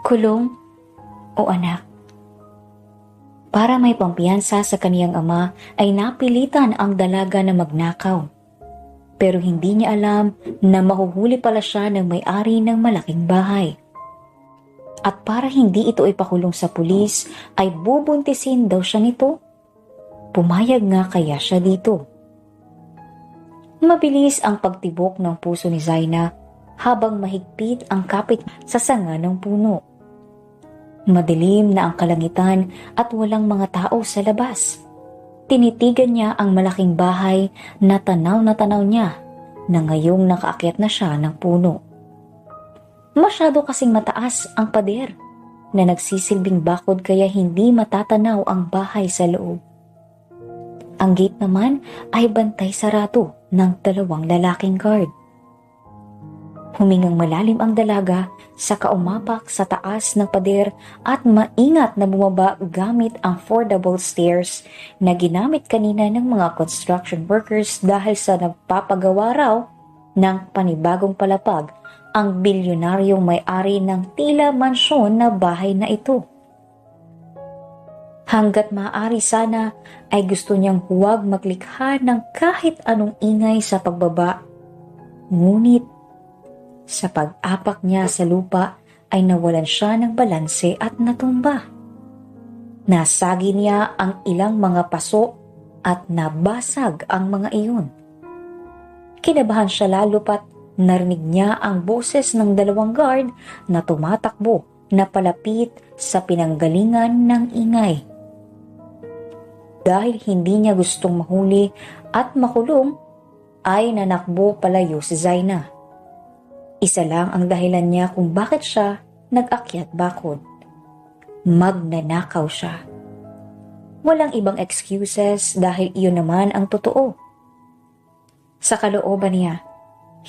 Kulong o anak? Para may pampiyansa sa kaniyang ama ay napilitan ang dalaga na magnakaw. Pero hindi niya alam na mahuhuli pala siya ng may-ari ng malaking bahay. At para hindi ito ipakulong sa pulis ay bubuntisin daw siya nito. Pumayag nga kaya siya dito. Mabilis ang pagtibok ng puso ni Zaina habang mahigpit ang kapit sa sanga ng puno. Madilim na ang kalangitan at walang mga tao sa labas. Tinitigan niya ang malaking bahay na tanaw niya na ngayong nakaakyat na siya ng puno. Masyado kasing mataas ang pader na nagsisilbing bakod kaya hindi matatanaw ang bahay sa loob. Ang gate naman ay bantay sarado ng 2 lalaking guard. Humingang malalim ang dalaga saka umapak sa taas ng pader at maingat na bumaba gamit ang 4 double stairs na ginamit kanina ng mga construction workers dahil sa nagpapagawa raw ng panibagong palapag ang bilyonaryong may-ari ng tila mansyon na bahay na ito. Hanggat maaari sana ay gusto niyang huwag maglikha ng kahit anong ingay sa pagbaba. Ngunit sa pag-apak niya sa lupa ay nawalan siya ng balanse at natumba. Nasagi niya ang ilang mga paso at nabasag ang mga iyon. Kinabahan siya lalo pat narinig niya ang boses ng 2 guard na tumatakbo na palapit sa pinanggalingan ng ingay. Dahil hindi niya gustong mahuli at makulong, ay nanakbo palayo si Zaina. Isa lang ang dahilan niya kung bakit siya nag-akyat bakod. Magnanakaw siya. Walang ibang excuses dahil iyon naman ang totoo. Sa kalooban niya,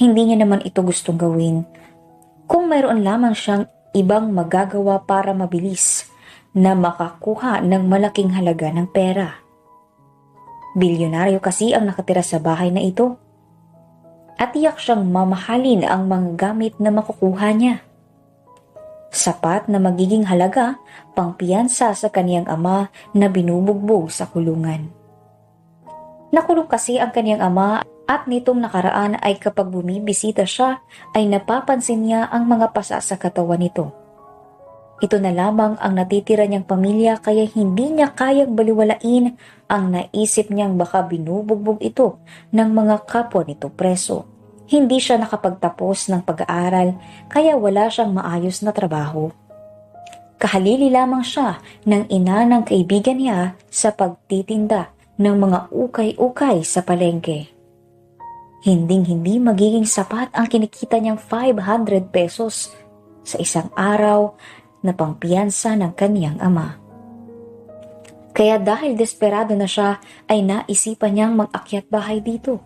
hindi niya naman ito gustong gawin kung mayroon lamang siyang ibang magagawa para mabilis na makakuha ng malaking halaga ng pera. Bilyonaryo kasi ang nakatira sa bahay na ito. At tiyak siyang mamahalin ang mga gamit na makukuha niya. Sapat na magiging halaga pangpiyansa sa kaniyang ama na binubugbog sa kulungan. Nakulong kasi ang kaniyang ama at nitong nakaraan ay kapag bumibisita siya ay napapansin niya ang mga pasa sa katawan nito. Ito na lamang ang natitira niyang pamilya kaya hindi niya kayang baliwalain ang naisip niyang baka binubugbog ito ng mga kapwa nito preso. Hindi siya nakapagtapos ng pag-aaral kaya wala siyang maayos na trabaho. Kahalili lamang siya ng ina ng kaibigan niya sa pagtitinda ng mga ukay-ukay sa palengke. Hinding-hindi magiging sapat ang kinikita niyang 500 pesos sa isang araw na pangpiyansa ng kaniyang ama. Kaya dahil desperado na siya ay naisipan niyang mag-akyat bahay dito.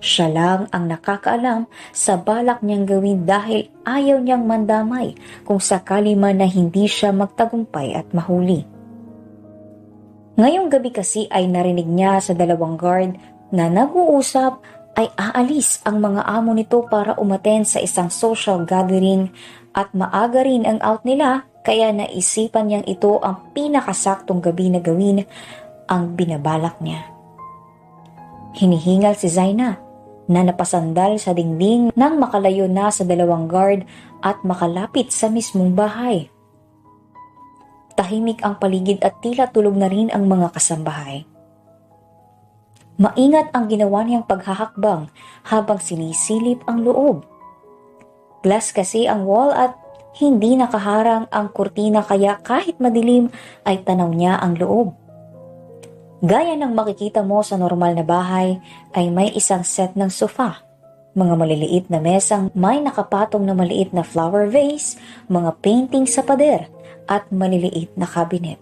Siya lang ang nakakaalam sa balak niyang gawin dahil ayaw niyang mandamay kung sakali man na hindi siya magtagumpay at mahuli. Ngayong gabi kasi ay narinig niya sa 2 guard na nag-uusap ay aalis ang mga amo nito para umattend sa isang social gathering at maaga rin ang out nila kaya naisipan niyang ito ang pinakasaktong gabi na gawin ang binabalak niya. Hinihingal si Zaina na napasandal sa dingding nang makalayo na sa 2 guard at makalapit sa mismong bahay. Tahimik ang paligid at tila tulog na rin ang mga kasambahay. Maingat ang ginawa niyang paghahakbang habang sinisilip ang loob. Glass kasi ang wall at hindi nakaharang ang kurtina kaya kahit madilim ay tanaw niya ang loob. Gaya ng makikita mo sa normal na bahay ay may isang set ng sofa, mga maliliit na mesang may nakapatong na maliit na flower vase, mga painting sa pader at maliliit na cabinet.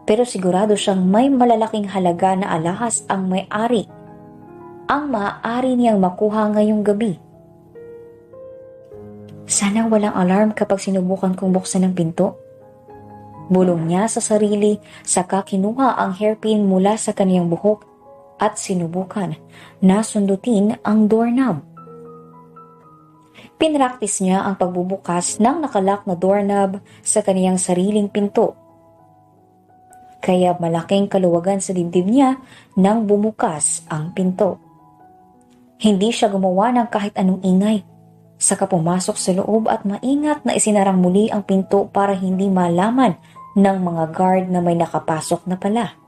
Pero sigurado siyang may malalaking halaga na alahas ang may-ari, ang maaari niyang makuha ngayong gabi. Sana walang alarm kapag sinubukan kong buksan ang pinto. Bulong niya sa sarili, saka kinuha ang hairpin mula sa kaniyang buhok at sinubukan na sundutin ang doorknob. Pinraktis niya ang pagbubukas ng nakalock na doorknob sa kaniyang sariling pinto. Kaya malaking kaluwagan sa dibdib niya nang bumukas ang pinto. Hindi siya gumawa ng kahit anong ingay. Saka pumasok sa loob at maingat na isinarang muli ang pinto para hindi malaman ng mga guard na may nakapasok na pala.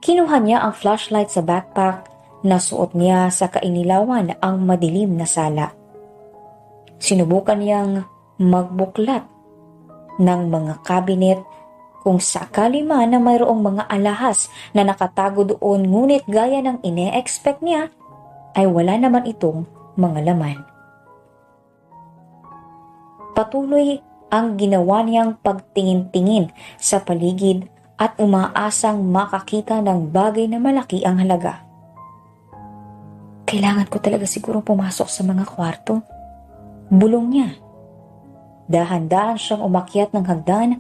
Kinuha niya ang flashlight sa backpack na suot niya sa kainilawan ang madilim na sala. Sinubukan niyang magbuklat ng mga cabinet kung sakali man na mayroong mga alahas na nakatago doon, ngunit gaya ng ine-expect niya ay wala naman itong mga laman. Patuloy ang ginawa niyang pagtingin-tingin sa paligid at umaasang makakita ng bagay na malaki ang halaga. Kailangan ko talaga siguro pumasok sa mga kwarto. Bulong niya. Dahan-dahan siyang umakyat ng hagdan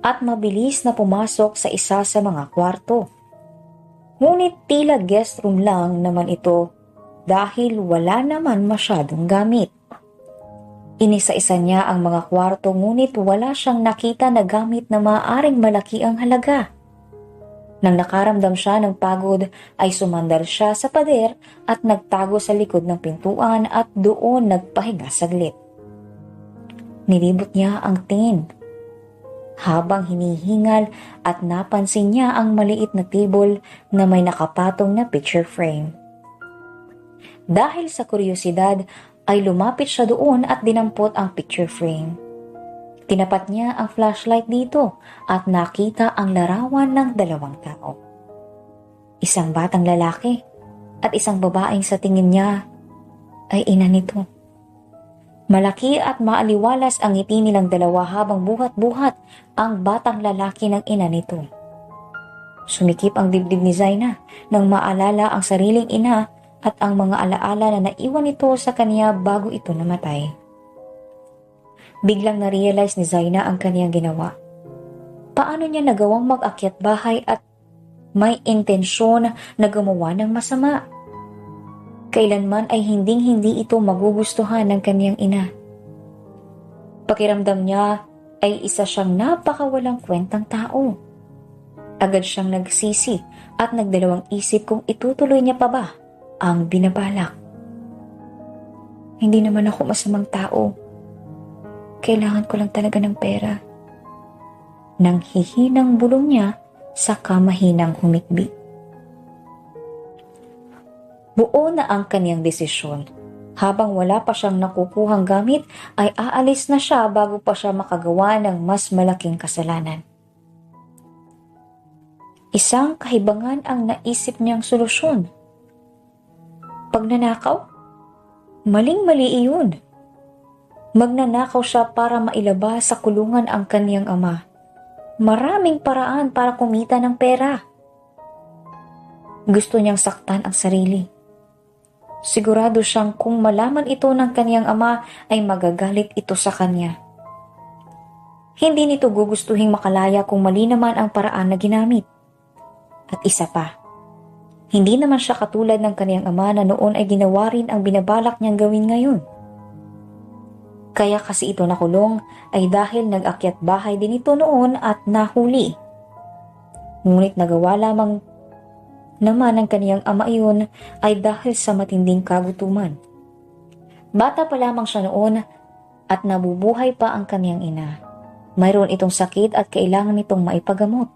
at mabilis na pumasok sa isa sa mga kwarto. Ngunit tila guest room lang naman ito dahil wala naman masyadong gamit. Inisa-isa niya ang mga kwarto ngunit wala siyang nakita na gamit na maaaring malaki ang halaga. Nang nakaramdam siya ng pagod ay sumandal siya sa pader at nagtago sa likod ng pintuan at doon nagpahinga saglit. Nilibot niya ang tingin. Habang hinihingal at napansin niya ang maliit na table na may nakapatong na picture frame. Dahil sa kuryosidad ay lumapit siya doon at dinampot ang picture frame. Tinapat niya ang flashlight dito at nakita ang larawan ng dalawang tao. Isang batang lalaki at isang babaeng sa tingin niya ay ina nito. Malaki at maaliwalas ang ngiti nilang dalawa habang buhat-buhat ang batang lalaki ng ina nito. Sumikip ang dibdib ni Zaina nang maalala ang sariling ina at ang mga alaala na naiwan nito sa kanya bago ito namatay. Biglang na-realize ni Zaina ang kaniyang ginawa. Paano niya nagawang mag-akyat bahay at may intensyon na gumawa ng masama? Kailanman ay hinding-hindi ito magugustuhan ng kaniyang ina. Pakiramdam niya ay isa siyang napakawalang kwentang tao. Agad siyang nagsisi at nagdalawang isip kung itutuloy niya pa ba ang binabalak. Hindi naman ako masamang tao. Kailangan ko lang talaga ng pera. Nang hihinang bulong niya sa kamahinang humikbi. Buo na ang kaniyang desisyon. Habang wala pa siyang nakukuhang gamit ay aalis na siya bago pa siya makagawa ng mas malaking kasalanan. Isang kahibangan ang naisip niyang solusyon. Pagnanakaw? Maling-mali iyon. Magnanakaw siya para mailabas sa kulungan ang kaniyang ama. Maraming paraan para kumita ng pera. Gusto niyang saktan ang sarili. Sigurado siyang kung malaman ito ng kaniyang ama ay magagalit ito sa kanya. Hindi nito gugustuhing makalaya kung mali naman ang paraan na ginamit. At isa pa, hindi naman siya katulad ng kaniyang ama na noon ay ginawa rin ang binabalak niyang gawin ngayon. Kaya kasi ito nakulong ay dahil nag-akyat bahay din ito noon at nahuli. Ngunit nagawa lamang naman ng kaniyang ama iyon ay dahil sa matinding kagutuman. Bata pa lamang siya noon at nabubuhay pa ang kaniyang ina. Mayroon itong sakit at kailangan nitong maipagamot.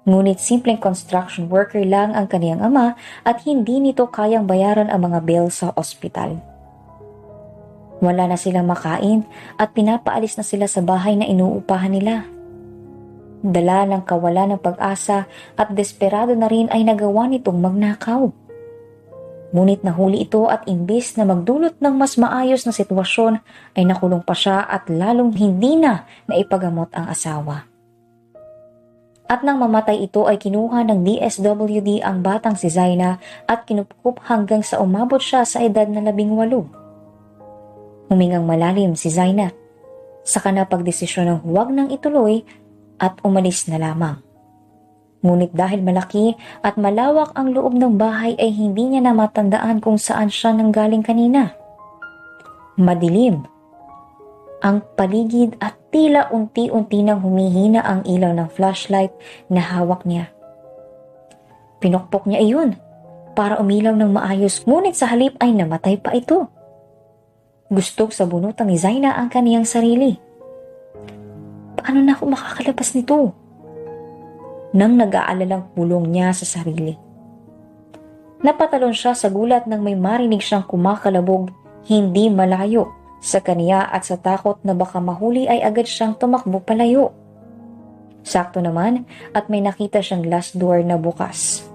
Ngunit simpleng construction worker lang ang kaniyang ama at hindi nito kayang bayaran ang mga bill sa ospital. Wala na silang makain at pinapaalis na sila sa bahay na inuupahan nila. Dala ng kawalan ng pag-asa at desperado na rin ay nagawa nitong magnakaw. Ngunit nahuli ito at imbis na magdulot ng mas maayos na sitwasyon ay nakulong pa siya at lalong hindi na naipagamot ang asawa. At nang mamatay ito ay kinuha ng DSWD ang batang si Zaina at kinupkup hanggang sa umabot siya sa edad na 18. Humingang malalim si Zaina. Saka na pagdesisyon ng huwag nang ituloy at umalis na lamang. Ngunit dahil malaki at malawak ang loob ng bahay ay hindi niya na matandaan kung saan siya nanggaling kanina. Madilim ang paligid at tila unti-unti nang humihina ang ilaw ng flashlight na hawak niya. Pinukpok niya iyon para umilaw ng maayos, ngunit sa halip ay namatay pa ito. Gustong sabunutan ni Zaina ang kaniyang sarili. Paano na ako makakalabas nito? Nang nag-aalalang pulong niya sa sarili. Napatalon siya sa gulat nang may marinig siyang kumakalabog hindi malayo sa kaniya at sa takot na baka mahuli ay agad siyang tumakbo palayo. Sakto naman at may nakita siyang glass door na bukas.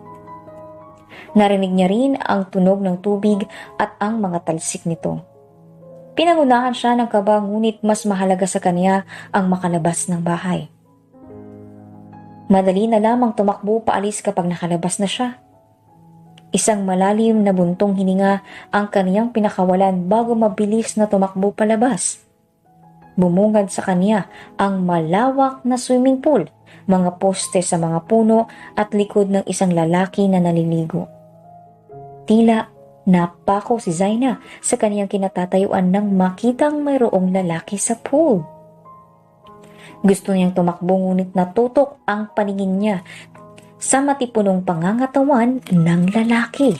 Narinig niya rin ang tunog ng tubig at ang mga talsik nito. Pinangunahan siya ng kaba ngunit mas mahalaga sa kanya ang makalabas ng bahay. Madali na lamang tumakbo paalis kapag nakalabas na siya. Isang malalim na buntong hininga ang kaniyang pinakawalan bago mabilis na tumakbo palabas. Bumungad sa kaniya ang malawak na swimming pool, mga poste sa mga puno at likod ng isang lalaki na naliligo. Tila napako si Zaina sa kaniyang kinatatayuan nang makitang mayroong lalaki sa pool. Gusto niyang tumakbo ngunit natutok ang paningin niya sa matipunong pangangatawan ng lalaki.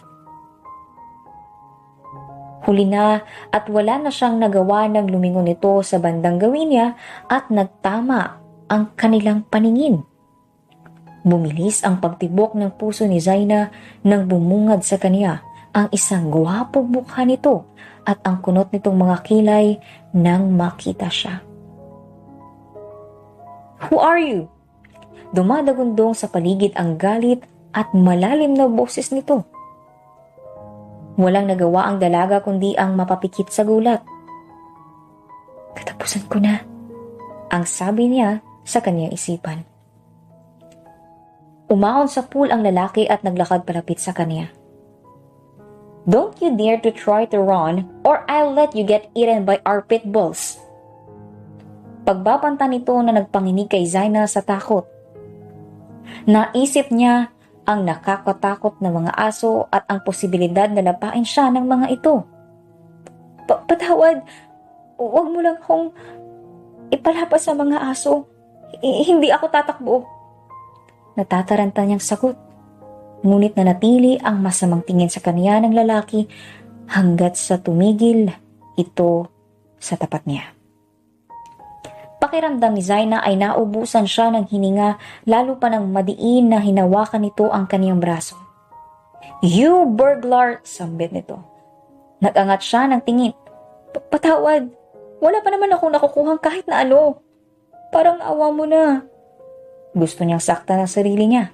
Huli na at wala na siyang nagawa nang lumingon ito sa bandang gawin niya at nagtama ang kanilang paningin. Bumilis ang pagtibok ng puso ni Zaina nang bumungad sa kaniya ang isang gwapong mukha nito at ang kunot nitong mga kilay nang makita siya. "Who are you?" Dumadagundong sa paligid ang galit at malalim na boses nito. Walang nagawa ang dalaga kundi ang mapapikit sa gulat. "Katapusan ko na," ang sabi niya sa kanyang isipan. Umahon sa pool ang lalaki at naglakad palapit sa kanya. "Don't you dare to try to run or I'll let you get eaten by our pit bulls." Pagbabanta nito na nagpanginig kay Zaina sa takot. Naisip niya ang nakakatakot na mga aso at ang posibilidad na lapain siya ng mga ito. Patawad, huwag mo lang akong ipalapas sa mga aso. Hindi ako tatakbo." Natataranta niyang sagot. Ngunit nanatili ang masamang tingin sa kaniya ng lalaki hanggat sa tumigil ito sa tapat niya. Pakiramdam ni Zaina ay naubusan siya ng hininga lalo pa nang madiin na hinawakan nito ang kaniyang braso. "You burglar!" sambit nito. Nagangat siya ng tingin. Patawad, wala pa naman ako nakukuhang kahit na ano. Parang awa mo na." Gusto niyang sakta ng sarili niya.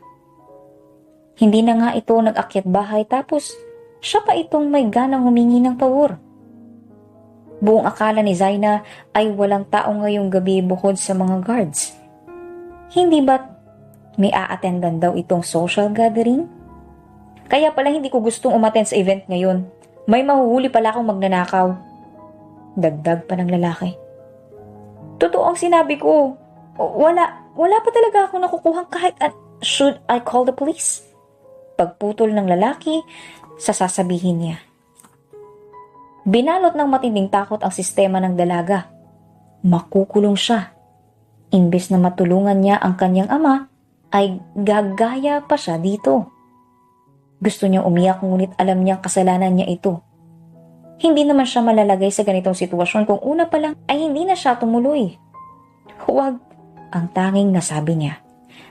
Hindi na nga ito nag-akyat bahay tapos siya pa itong may ganang humingi ng pabor. Buong akala ni Zaina ay walang tao ngayong gabi bukod sa mga guards. Hindi ba't may a-attendan daw itong social gathering? Kaya pala hindi ko gustong umattend sa event ngayon. May mahuhuli pala akong magnanakaw. Dagdag pa ng lalaki. "Totoo ang sinabi ko. Wala pa talaga akong nakukuhang kahit should I call the police?" Pagputol ng lalaki sa sasabihin niya. Binalot ng matinding takot ang sistema ng dalaga. Makukulong siya. Imbes na matulungan niya ang kanyang ama, ay gagaya pa siya dito. Gusto niyang umiyak ngunit alam niyang kasalanan niya ito. Hindi naman siya malalagay sa ganitong sitwasyon kung una pa lang ay hindi na siya tumuloy. "Huwag," ang tanging nasabi niya.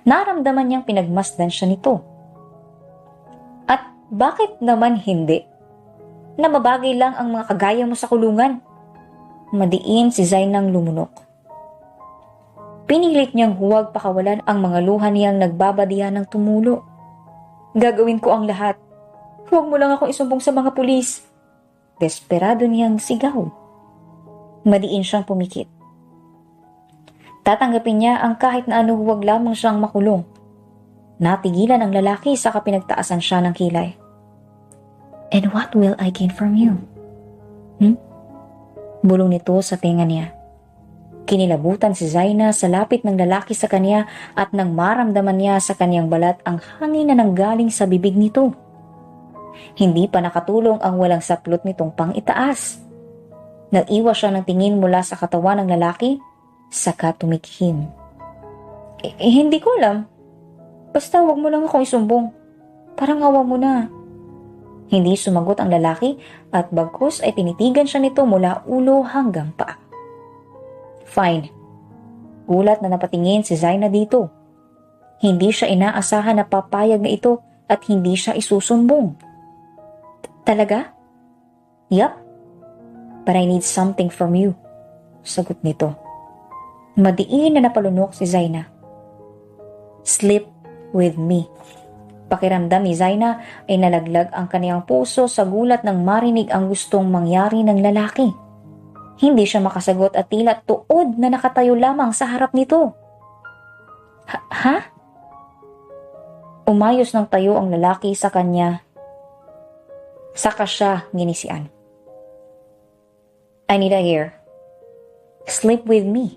Naramdaman niyang pinagmasdan siya nito. At bakit naman hindi? Na mabagay lang ang mga kagaya mo sa kulungan. Madiin si Zainang lumunok. Pinilit niyang huwag pakawalan ang mga luha niyang nagbabadihan ng tumulo. "Gagawin ko ang lahat. Huwag mo lang akong isumbong sa mga pulis." Desperado niyang sigaw. Madiin siyang pumikit. Tatanggapin niya ang kahit na ano, huwag lamang siyang makulong. Natigilan ang lalaki sa pinagtaasan siya ng kilay. "And what will I gain from you?" Bulong nito sa tenga niya. Kinilabutan si Zaina sa lapit ng lalaki sa kanya at nang maramdaman niya sa kanyang balat ang hangin na nanggaling sa bibig nito. Hindi pa nakatulong ang walang saplot nitong pang-itaas. Nag-iwas siya ng tingin mula sa katawan ng lalaki, saka tumikhim. Hindi ko alam. Basta wag mo lang akong isumbong. Parang awa mo na. Hindi sumagot ang lalaki at bagkus ay tinitigan siya nito mula ulo hanggang paa. Fine. Gulat na napatingin si Zaina dito. Hindi siya inaasahan na papayag na ito at hindi siya isusumbong. Talaga? Yup. But I need something from you. Sagot nito. Madiin na napalunok si Zaina. Sleep with me. Pakiramdam ni Zaina ay nalaglag ang kaniyang puso sa gulat nang marinig ang gustong mangyari ng lalaki. Hindi siya makasagot at tila tuod na nakatayo lamang sa harap nito. Ha? Umayos ng tayo ang lalaki sa kanya. Saka siya ginisian. I need a hair. Sleep with me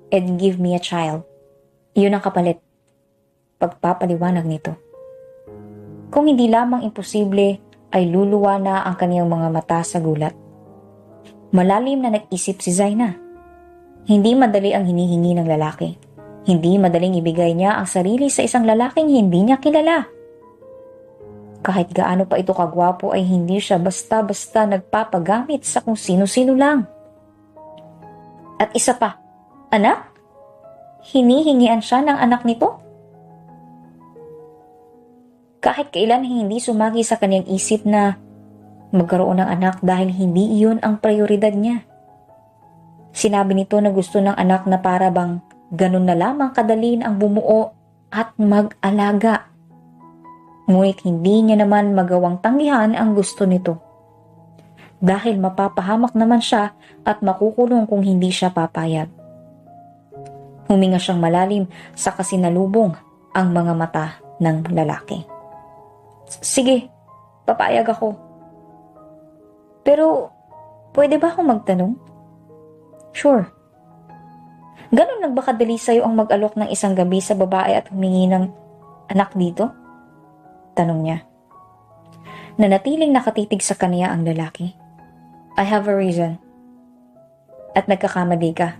and give me a child. Yun ang kapalit. Pagpapaliwanag nito. Kung hindi lamang imposible, ay luluwa na ang kaniyang mga mata sa gulat. Malalim na nag-isip si Zaina. Hindi madali ang hinihingi ng lalaki. Hindi madaling ibigay niya ang sarili sa isang lalaking hindi niya kilala. Kahit gaano pa ito kagwapo ay hindi siya basta-basta nagpapagamit sa kung sino-sino lang. At isa pa, anak? Hinihingian siya ng anak nito? Kahit kailan hindi sumagi sa kanyang isip na magkaroon ng anak dahil hindi iyon ang prioridad niya. Sinabi nito na gusto ng anak na para bang ganun na lamang kadali ang bumuo at mag-alaga. Ngunit hindi niya naman magawang tanggihan ang gusto nito. Dahil mapapahamak naman siya at makukulong kung hindi siya papayag. Huminga siyang malalim sa kasinalubong ang mga mata ng lalaki. Sige, papayag ako. Pero, pwede ba akong magtanong? Sure. Ganon lang ba kadali sa'yo ang mag-alok ng isang gabi sa babae at humingi ng anak dito? Tanong niya. Nanatiling nakatitig sa kanya ang lalaki. I have a reason. At nagkakamali ka.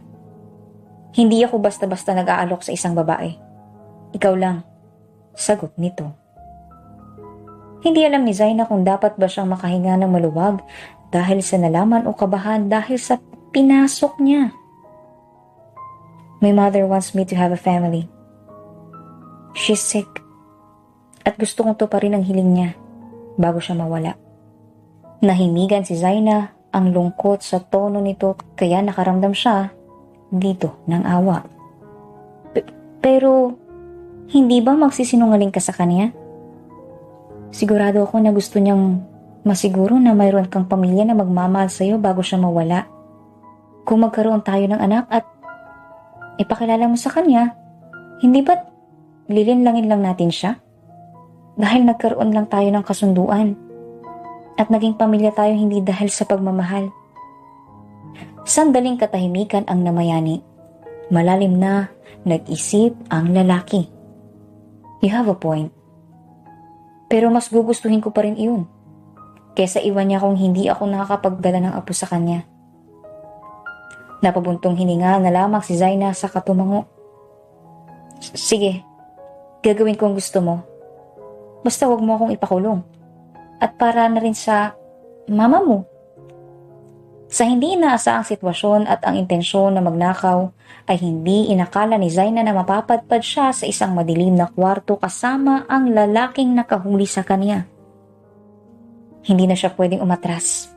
Hindi ako basta-basta nag-aalok sa isang babae. Ikaw lang. Sagot nito. Hindi alam ni Zaina kung dapat ba siyang makahinga ng maluwag dahil sa nalaman o kabahan dahil sa pinasok niya. My mother wants me to have a family. She's sick. At gusto kong tuparin ang hiling niya bago siya mawala. Nahimigan si Zaina ang lungkot sa tono nito kaya nakaramdam siya dito ng awa. Pero, hindi ba magsisinungaling ka sa kanya? Sigurado ako na gusto niyang masiguro na mayroon kang pamilya na magmamahal sa'yo bago siya mawala. Kung magkaroon tayo ng anak at ipakilala mo sa kanya, hindi ba't lilinlangin lang natin siya? Dahil nagkaroon lang tayo ng kasunduan at naging pamilya tayo hindi dahil sa pagmamahal. Sandaling katahimikan ang namayani. Malalim na nag-isip ang lalaki. You have a point. Pero mas gugustuhin ko pa rin iyon. Kesa iwan niya kung hindi ako nakakapagdala ng apo sa kanya. Napabuntong hininga na lamang si Zaina sa katumango. Sige, gagawin ko ang gusto mo. Basta wag mo akong ipakulong. At para na rin sa mama mo. Sa hindi inaasahang sitwasyon at ang intensyon na magnakaw, ay hindi inakala ni Zaina na mapapadpad siya sa isang madilim na kwarto kasama ang lalaking nakahuli sa kanya. Hindi na siya pwedeng umatras.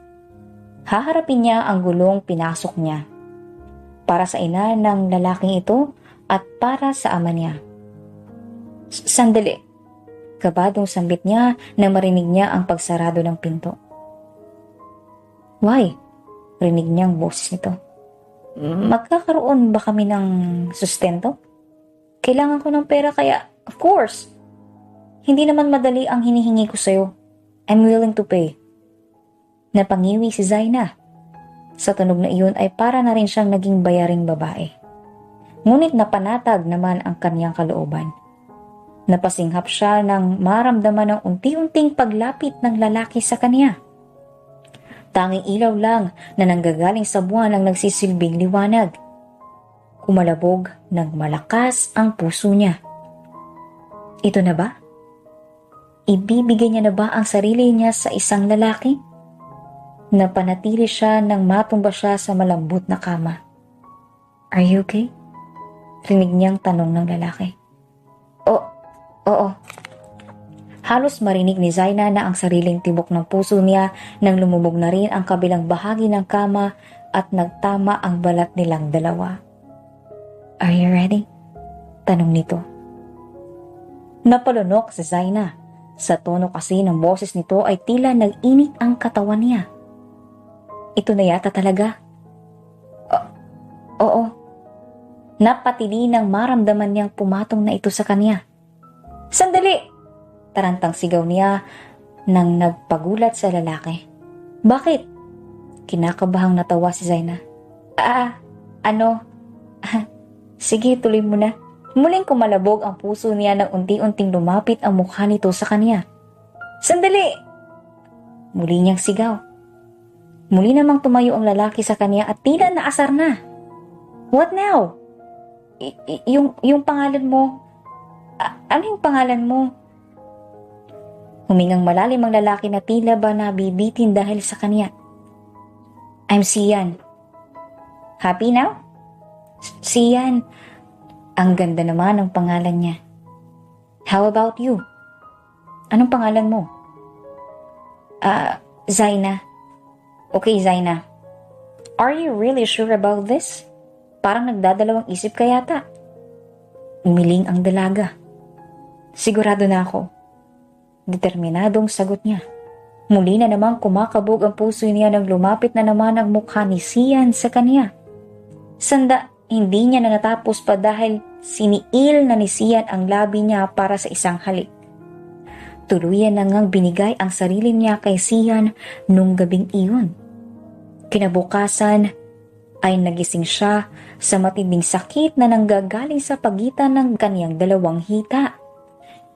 Haharapin niya ang gulong pinasok niya. Para sa ina ng lalaking ito at para sa ama niya. Sandali. Kabadong sambit niya na marinig niya ang pagsarado ng pinto. Why? Rinig niya ang boses nito. Magkakaroon ba kami ng sustento? Kailangan ko ng pera kaya, of course. Hindi naman madali ang hinihingi ko sa'yo. I'm willing to pay. Napangiwi si Zaina. Sa tunog na iyon ay para na rin siyang naging bayaring babae. Ngunit napanatag naman ang kaniyang kalooban. Napasinghap siya nang maramdaman ng unti-unting paglapit ng lalaki sa kaniya. Tanging ilaw lang na nanggagaling sa buwan ang nagsisilbing liwanag. Kumalabog ng malakas ang puso niya. Ito na ba? Ibibigay niya na ba ang sarili niya sa isang lalaki? Napanatili siya nang matumba siya sa malambot na kama. Are you okay? Rinig niyang tanong ng lalaki. Oo. Halos marinig ni Zaina na ang sariling tibok ng puso niya nang lumubog na rin ang kabilang bahagi ng kama at nagtama ang balat nilang dalawa. Are you ready? Tanong nito. Napalunok si Zaina. Sa tono kasi ng boses nito ay tila nag-init ang katawan niya. Ito na yata talaga. Oo. Napatili nang maramdaman niyang pumatong na ito sa kanya. Sandali! Tarantang sigaw niya nang nagpagulat sa lalaki. Bakit? Kinakabahang natawa si Zaina. Sige, tuloy mo na. Muling kumalabog ang puso niya nang unti-unting lumapit ang mukha nito sa kanya. Sandali! Muli niyang sigaw. Muli namang tumayo ang lalaki sa kanya at tila naasar na. What now? Yung pangalan mo? Ano yung pangalan mo? Humingang malalim ang lalaki na tila ba nabibitin dahil sa kanya. I'm Sian. Happy now? Sian. Ang ganda naman ng pangalan niya. How about you? Anong pangalan mo? Zaina. Okay, Zaina. Are you really sure about this? Parang nagdadalawang isip ka yata. Umiling ang dalaga. Sigurado na ako. Determinadong sagot niya. Muli na namang kumakabog ang puso niya nang lumapit na naman ang mukha ni Sian sa kanya. Hindi niya na natapos pa dahil siniil na ni Sian ang labi niya para sa isang halik. Tuluyan na ngang binigay ang sarili niya kay Sian nung gabing iyon. Kinabukasan ay nagising siya sa matinding sakit na nanggagaling sa pagitan ng kaniyang dalawang hita.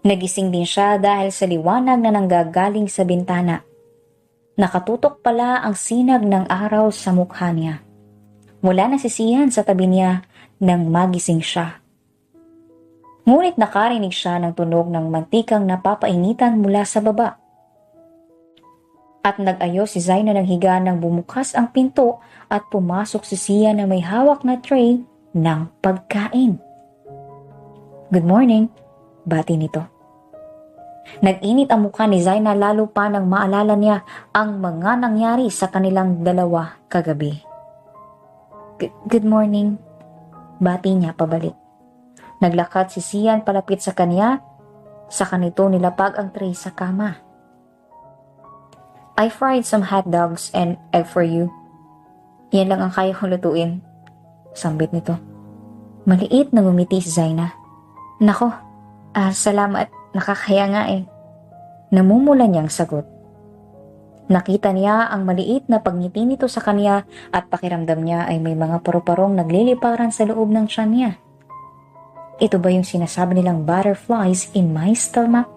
Nagising din siya dahil sa liwanag na nanggagaling sa bintana. Nakatutok pala ang sinag ng araw sa mukha niya. Wala na si Sian sa tabi niya nang magising siya. Ngunit nakarinig siya ng tunog ng mantikang napapainitan mula sa baba. At nag-ayos si Zaina ng higa nang bumukas ang pinto at pumasok si Sian na may hawak na tray ng pagkain. Good morning, bati nito. Nag-init ang mukha ni Zaina lalo pa nang maalala niya ang mga nangyari sa kanilang dalawa kagabi. Good morning, bati niya pabalik. Naglakad si Sian palapit sa kanya, sa kanito nilapag ang tray sa kama. I fried some hot dogs and egg for you. Yan lang ang kaya kong lutuin, sambit nito. Maliit na ngumiti si Zaina. Nako, salamat. Nakakaya nga eh. Namumula niyang sagot. Nakita niya ang maliit na pagngiti nito sa kanya at pakiramdam niya ay may mga paru-parong nagliliparan sa loob ng tiyan niya. Ito ba yung sinasabi nilang butterflies in my stomach?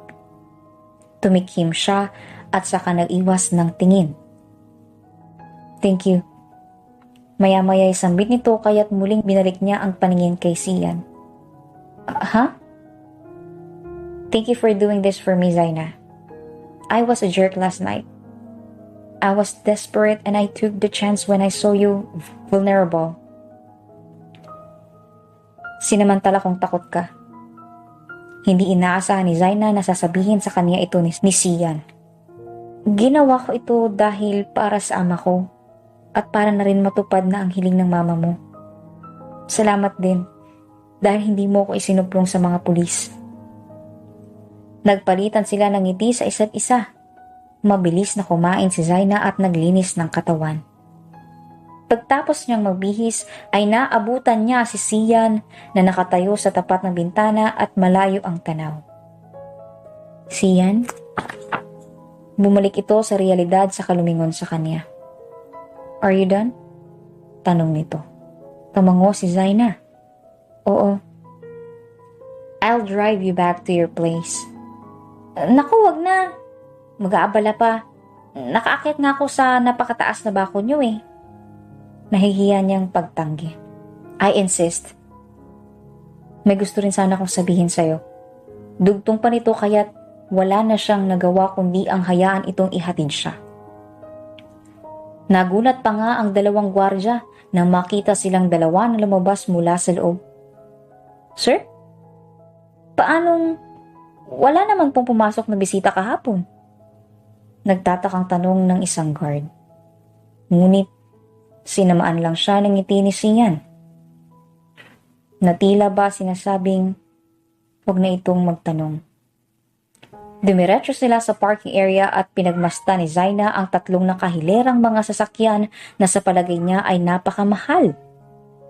Tumikim siya at saka nag-iwas ng tingin. Thank you. Maya-maya sambit nito kaya't muling binalik niya ang paningin kay Sian. Thank you for doing this for me, Zaina. I was a jerk last night. I was desperate and I took the chance when I saw you vulnerable. Sinamantala kong takot ka. Hindi inaasahan ni Zaina na sasabihin sa kanya ito ni Sian. Ginawa ko ito dahil para sa ama ko at para na rin matupad na ang hiling ng mama mo. Salamat din dahil hindi mo ko isinuplong sa mga pulis. Nagpalitan sila ng ngiti sa isa't isa. Mabilis na kumain si Zaina at naglinis ng katawan. Pagtapos niyang magbihis ay naabutan niya si Sian na nakatayo sa tapat ng bintana at malayo ang tanaw. Sian? Bumalik ito sa realidad sa kalumingon sa kanya. Are you done? Tanong nito. Tumango si Zaina. Oo. I'll drive you back to your place. Naku, wag na. Mag-aabala pa. Nakaakyat nga ako sa napakataas na bako nyo eh. Nahihiya niyang pagtanggi. I insist. May gusto rin sana akong sabihin sa'yo. Dugtong pa nito kaya't wala na siyang nagawa kundi ang hayaan itong ihatid siya. Nagulat pa nga ang dalawang gwardya nang makita silang dalawa na lumabas mula sa loob. Sir? Paanong wala naman pong pumasok na bisita kahapon? Nagtatakang tanong ng isang guard. Ngunit sinamaan lang siya ng ngiti ni Sian. Na tila ba sinasabing huwag na itong magtanong. Dumiretso sila sa parking area at pinagmasta ni Zaina ang tatlong nakahilerang mga sasakyan na sa palagay niya ay napakamahal.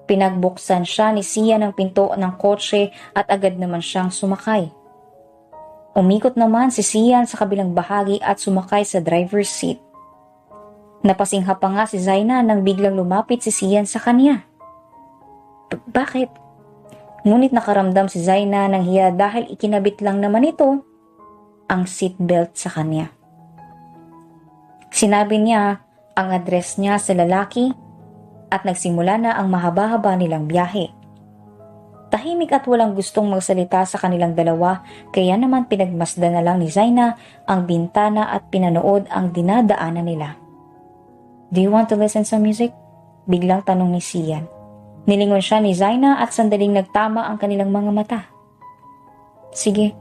Pinagbuksan siya ni Sian ng pinto ng kotse at agad naman siyang sumakay. Umikot naman si Sian sa kabilang bahagi at sumakay sa driver's seat. Napasingha pa nga si Zaina nang biglang lumapit si Sian sa kanya. Bakit? Ngunit nakaramdam si Zaina ng hiya dahil ikinabit lang naman ito ang seatbelt sa kanya. Sinabi niya ang address niya sa lalaki at nagsimula na ang mahaba-haba nilang biyahe. Tahimik at walang gustong magsalita sa kanilang dalawa kaya naman pinagmasdan na lang ni Zaina ang bintana at pinanood ang dinadaanan nila. Do you want to listen some music? Biglang tanong ni Sian. Nilingon siya ni Zaina at sandaling nagtama ang kanilang mga mata. Sige.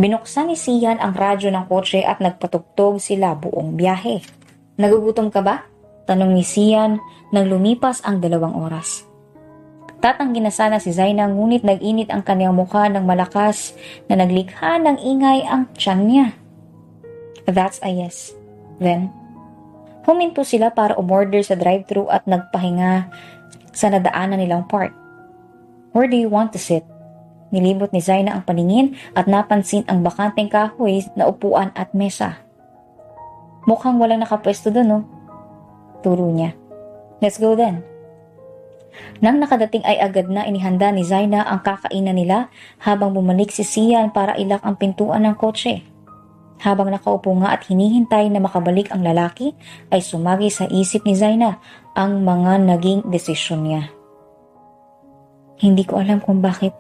Binuksan ni Sian ang radyo ng kotse at nagpatugtog sila buong biyahe. Nagugutom ka ba? Tanong ni Sian nang lumipas ang 2 oras. Tatanggi na sana si Zaina ngunit nag-init ang kanyang mukha ng malakas na naglikha ng ingay ang tiyan niya. That's a yes. Then, huminto sila para umorder sa drive-thru at nagpahinga sa nadaanan nilang park. Where do you want to sit? Nilibot ni Zaina ang paningin at napansin ang bakanteng kahoy na upuan at mesa. Mukhang walang nakapwesto doon, no? Turo niya. Let's go then. Nang nakadating ay agad na inihanda ni Zaina ang kakainan nila habang bumalik si Sian para ilak ang pintuan ng kotse. Habang nakaupo nga at hinihintay na makabalik ang lalaki ay sumagi sa isip ni Zaina ang mga naging desisyon niya. Hindi ko alam kung bakit.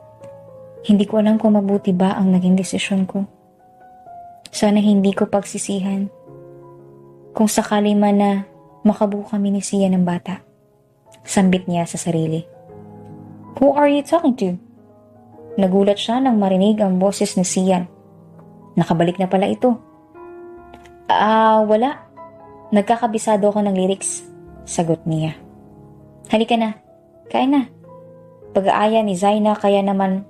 Hindi ko alam kung mabuti ba ang naging desisyon ko. Sana hindi ko pagsisihan. Kung sakali man na makabuo kami ni Sian ng bata. Sambit niya sa sarili. Who are you talking to? Nagulat siya nang marinig ang boses ni Sian. Nakabalik na pala ito. Wala. Nagkakabisado ako ng lyrics. Sagot niya. Halika na. Kain na. Pag-aaya ni Zaina kaya naman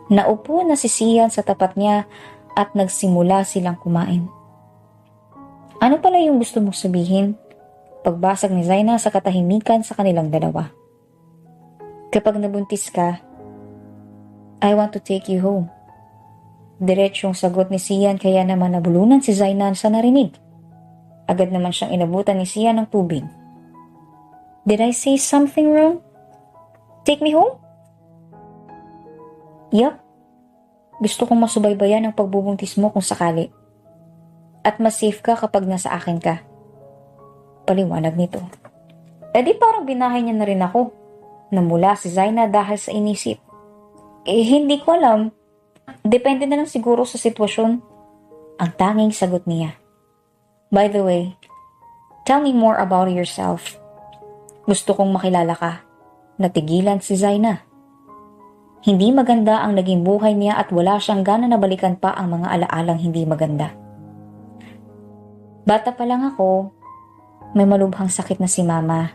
naupo na si Sian sa tapat niya at nagsimula silang kumain. Ano pala yung gusto mong sabihin? Pagbasag ni Zaina sa katahimikan sa kanilang dalawa. Kapag nabuntis ka, I want to take you home. Diretsong sagot ni Sian kaya naman nabulunan si Zaina sa narinig. Agad naman siyang inabutan ni Sian ng tubig. Did I say something wrong? Take me home? Yup. Gusto kong masubaybayan ang pagbubuntis mo kung sakali. At mas safe ka kapag nasa akin ka. Paliwanag nito. Di parang binahay niya na rin ako. Namula si Zaina dahil sa inisip. Hindi ko alam. Depende na lang siguro sa sitwasyon. Ang tanging sagot niya. By the way, tell me more about yourself. Gusto kong makilala ka. Natigilan si Zaina. Hindi maganda ang naging buhay niya at wala siyang gana na balikan pa ang mga alaalang hindi maganda. Bata pa lang ako, may malubhang sakit na si Mama.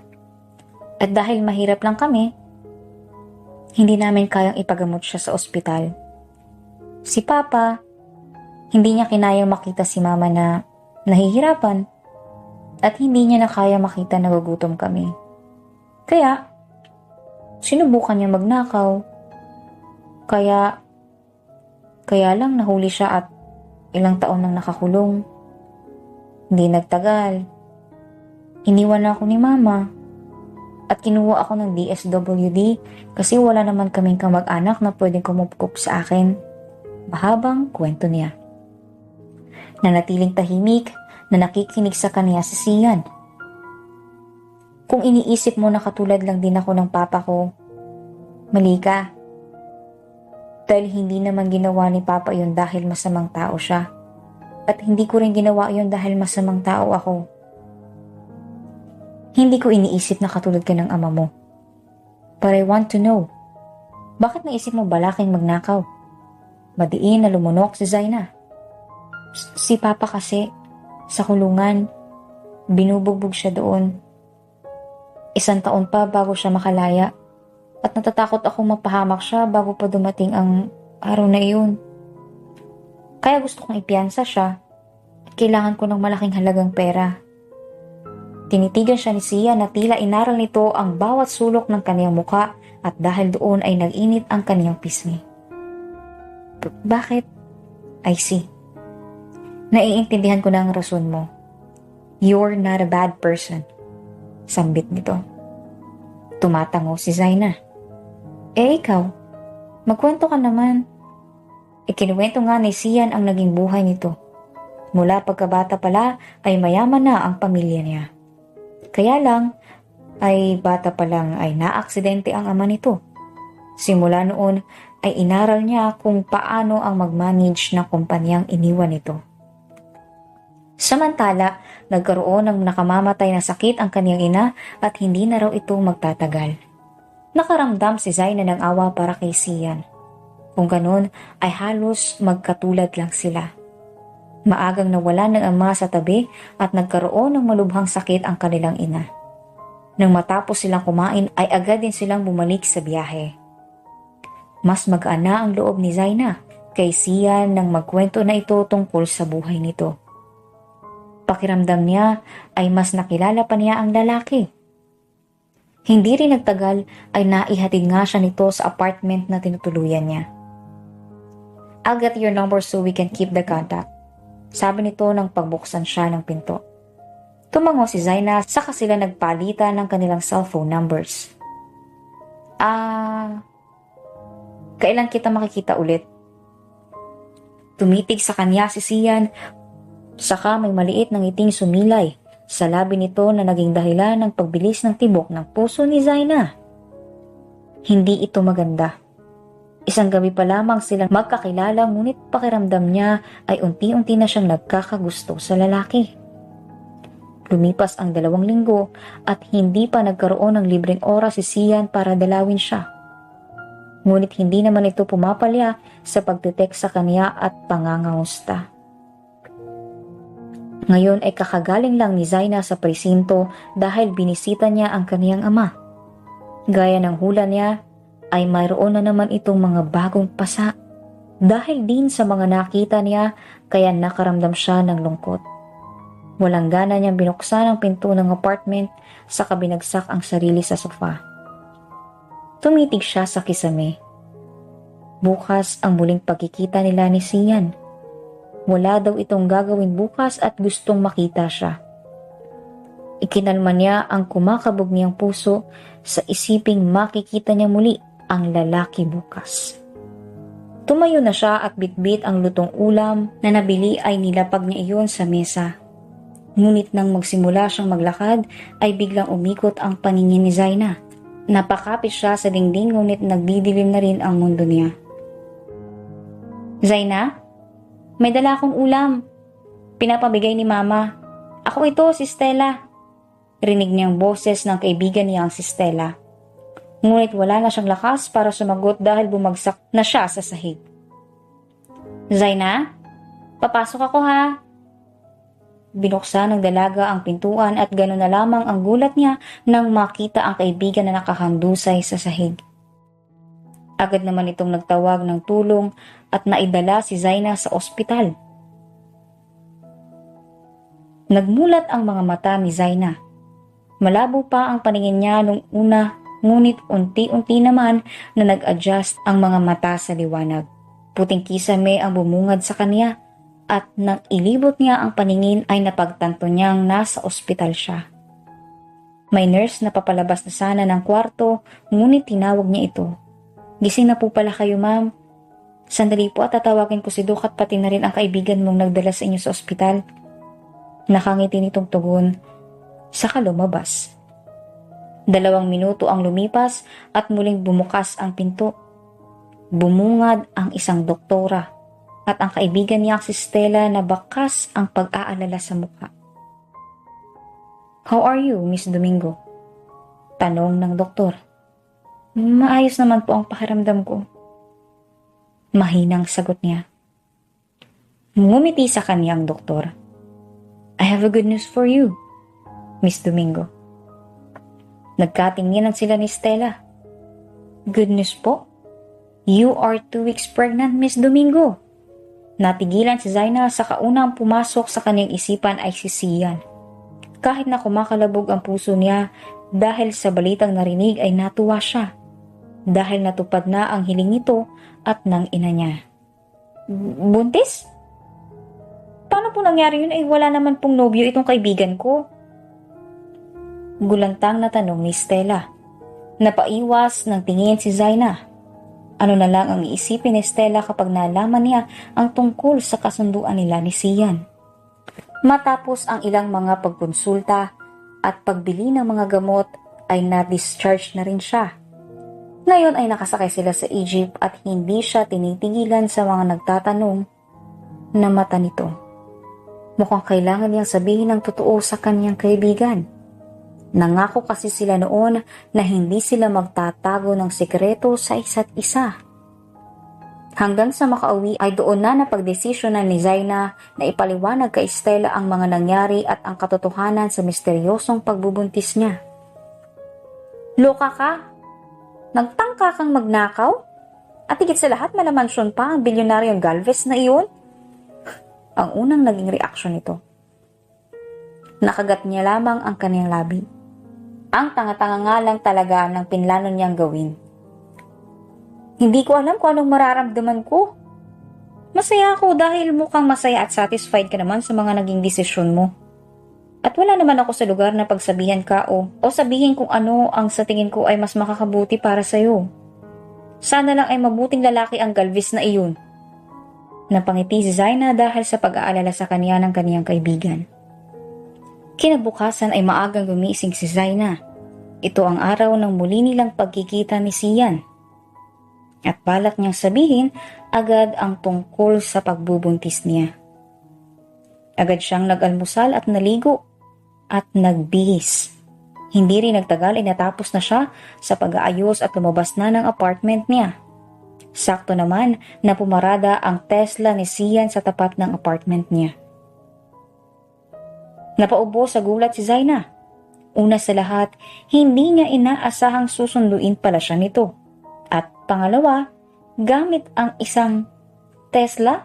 At dahil mahirap lang kami, hindi namin kayang ipagamot siya sa ospital. Si Papa, hindi niya kinayang makita si Mama na nahihirapan at hindi niya na kaya makita na nagugutom kami. Kaya, sinubukan niya magnakaw. Kaya lang nahuli siya at ilang taon nang nakakulong. Hindi nagtagal. Iniwan ako ni Mama at kinuha ako ng DSWD kasi wala naman kaming kamag-anak na pwedeng kumupkup sa akin. Mahabang kwento niya. Nanatiling tahimik na nakikinig sa kanya si Sian. Kung iniisip mo na katulad lang din ako ng papa ko, mali ka. Dahil hindi naman ginawa ni papa yun dahil masamang tao siya. At hindi ko rin ginawa yun dahil masamang tao ako. Hindi ko iniisip na katulad ka ng ama mo. But I want to know, bakit naisip mo balaking magnakaw? Madiin na lumunok si Zaina. Si papa kasi, sa kulungan, binubugbog siya doon. 1 taon pa bago siya makalaya. At natatakot akong mapahamak siya bago pa dumating ang araw na iyon. Kaya gusto kong ipiyansa siya at kailangan ko ng malaking halagang pera. Tinitigan siya ni Sian na tila inaral nito ang bawat sulok ng kaniyang muka at dahil doon ay nag-init ang kaniyang pisngi. Bakit? I see. Naiintindihan ko na ang rason mo. You're not a bad person. Sambit nito. Tumatango si Zaina. Ikaw, magkwento ka naman. Ikinuwento nga ni Sian ang naging buhay nito. Mula pagkabata pala ay mayaman na ang pamilya niya. Kaya lang ay bata pa lang ay naaksidente ang ama nito. Simula noon ay inaral niya kung paano ang mag-manage ng kumpanyang iniwan nito. Samantala, nagkaroon ng nakamamatay na sakit ang kaniyang ina at hindi na raw ito magtatagal. Nakaramdam si Zaina ng awa para kay Sian. Kung ganun ay halos magkatulad lang sila. Maagang nawala ng ama sa tabi at nagkaroon ng malubhang sakit ang kanilang ina. Nang matapos silang kumain ay agad din silang bumalik sa biyahe. Mas mag-ana ang loob ni Zaina kay Sian nang magkwento na ito tungkol sa buhay nito. Pakiramdam niya ay mas nakilala pa niya ang lalaki. Hindi rin nagtagal ay naihatid nga siya nito sa apartment na tinutuluyan niya. I'll get your number so we can keep the contact. Sabi nito nang pagbuksan siya ng pinto. Tumango si Zaina saka sila nagpalitan ng kanilang cellphone numbers. Kailan kita makikita ulit? Tumitig sa kanya si Sian. Saka may maliit na ngiting sumilay sa labi nito na naging dahilan ng pagbilis ng tibok ng puso ni Zaina. Hindi ito maganda. Isang gabi pa lamang silang magkakilala ngunit pakiramdam niya ay unti-unti na siyang nagkakagusto sa lalaki. Lumipas ang 2 linggo at hindi pa nagkaroon ng libreng oras si Sian para dalawin siya. Ngunit hindi naman ito pumapalya sa pagtitek sa kanya at pangangamusta. Ngayon ay kakagaling lang ni Zaina sa presinto dahil binisita niya ang kaniyang ama. Gaya ng hula niya, ay mayroon na naman itong mga bagong pasa. Dahil din sa mga nakita niya, kaya nakaramdam siya ng lungkot. Walang gana niyang binuksan ang pinto ng apartment saka binagsak ang sarili sa sofa. Tumitig siya sa kisame. Bukas ang muling pagkikita nila ni Sian. Wala daw itong gagawin bukas at gustong makita siya. Ikinalma niya ang kumakabog niyang puso sa isiping makikita niya muli ang lalaki bukas. Tumayo na siya at bitbit ang lutong ulam na nabili ay nilapag niya iyon sa mesa. Ngunit nang magsimula siyang maglakad ay biglang umikot ang paningin ni Zaina. Napakapit siya sa dingding ngunit nagdidilim na rin ang mundo niya. Zaina? May dala akong ulam. Pinapabigay ni Mama. Ako ito, si Stella. Rinig niyang boses ng kaibigan niyang si Stella. Ngunit wala na siyang lakas para sumagot dahil bumagsak na siya sa sahig. Zaina, papasok ako ha. Binuksan ng dalaga ang pintuan at gano'n na lamang ang gulat niya nang makita ang kaibigan na nakahandusay sa sahig. Agad naman itong nagtawag ng tulong at naidala si Zaina sa ospital. Nagmulat ang mga mata ni Zaina. Malabo pa ang paningin niya nung una, ngunit unti-unti naman na nag-adjust ang mga mata sa liwanag. Puting kisame ang bumungad sa kanya at nang ilibot niya ang paningin ay napagtanto niyang nasa ospital siya. May nurse na papalabas na sana ng kwarto ngunit tinawag niya ito. Gising na po pala kayo, ma'am. Sandali po at tatawagin ko si Duke at pati na rin ang kaibigan mong nagdala sa inyo sa ospital. Nakangiti nitong tugon, saka lumabas. 2 minuto ang lumipas at muling bumukas ang pinto. Bumungad ang isang doktora at ang kaibigan niya si Stella na bakas ang pag-aalala sa mukha. "How are you, Miss Domingo?" tanong ng doktor. "Maayos naman po ang pakiramdam ko." Mahinang sagot niya. Ngumiti sa kanyang doktor. "I have a good news for you, Miss Domingo." Nagkatinginan sila ni Stella. "Good news po? You are 2 weeks pregnant, Miss Domingo." Natigilan si Zaina sa kaunang pumasok sa kanyang isipan ay si Sian. Kahit na kumakalabog ang puso niya dahil sa balitang narinig ay natuwa siya. Dahil natupad na ang hiling nito at ng ina niya. "Buntis? Paano po nangyari yun? Wala naman pong nobyo itong kaibigan ko." Gulantang na tanong ni Stella. Napaiwas ng tingin si Zaina. Ano na lang ang iisipin ni Stella kapag nalaman niya ang tungkol sa kasunduan nila ni Sian. Matapos ang ilang mga pagkonsulta at pagbili ng mga gamot ay na-discharge na rin siya. Ngayon ay nakasakay sila sa Egypt at hindi siya tinitigilan sa mga nagtatanong na mata nito. Mukhang kailangan niyang sabihin ang totoo sa kanyang kaibigan. Nangako kasi sila noon na hindi sila magtatago ng sekreto sa isa't isa. Hanggang sa makauwi ay doon na napagdesisyonan ni Zaina na ipaliwanag kay Stella ang mga nangyari at ang katotohanan sa misteryosong pagbubuntis niya. "Loka ka? Nagtangka kang magnakaw? At higit sa lahat malamansyon pa ang bilyonaryong Galvez na iyon?" Ang unang naging reaksyon nito. Nakagat niya lamang ang kanyang labi. Ang tanga-tanga nga lang talaga ng pinlano niyang gawin. "Hindi ko alam kung anong mararamdaman ko. Masaya ako dahil mukhang masaya at satisfied ka naman sa mga naging desisyon mo. At wala naman ako sa lugar na pagsabihan ka o sabihin kung ano ang sa tingin ko ay mas makakabuti para sa'yo. Sana lang ay mabuting lalaki ang Galvez na iyon." Napangiti si Zaina dahil sa pag-aalala sa kanya ng kaniyang kaibigan. Kinabukasan ay maagang gumising si Zaina. Ito ang araw ng muli nilang pagkikita ni Sian. At balak niyang sabihin agad ang tungkol sa pagbubuntis niya. Agad siyang nag-almusal at naligo at nagbihis. Hindi rin nagtagal ay natapos na siya sa pag-aayos at lumabas na ng apartment niya. Sakto naman na pumarada ang Tesla ni Sian sa tapat ng apartment niya. Napaubo sa gulat si Zaina. Una sa lahat, hindi niya inaasahang susunduin pala siya nito. At pangalawa, gamit ang isang Tesla,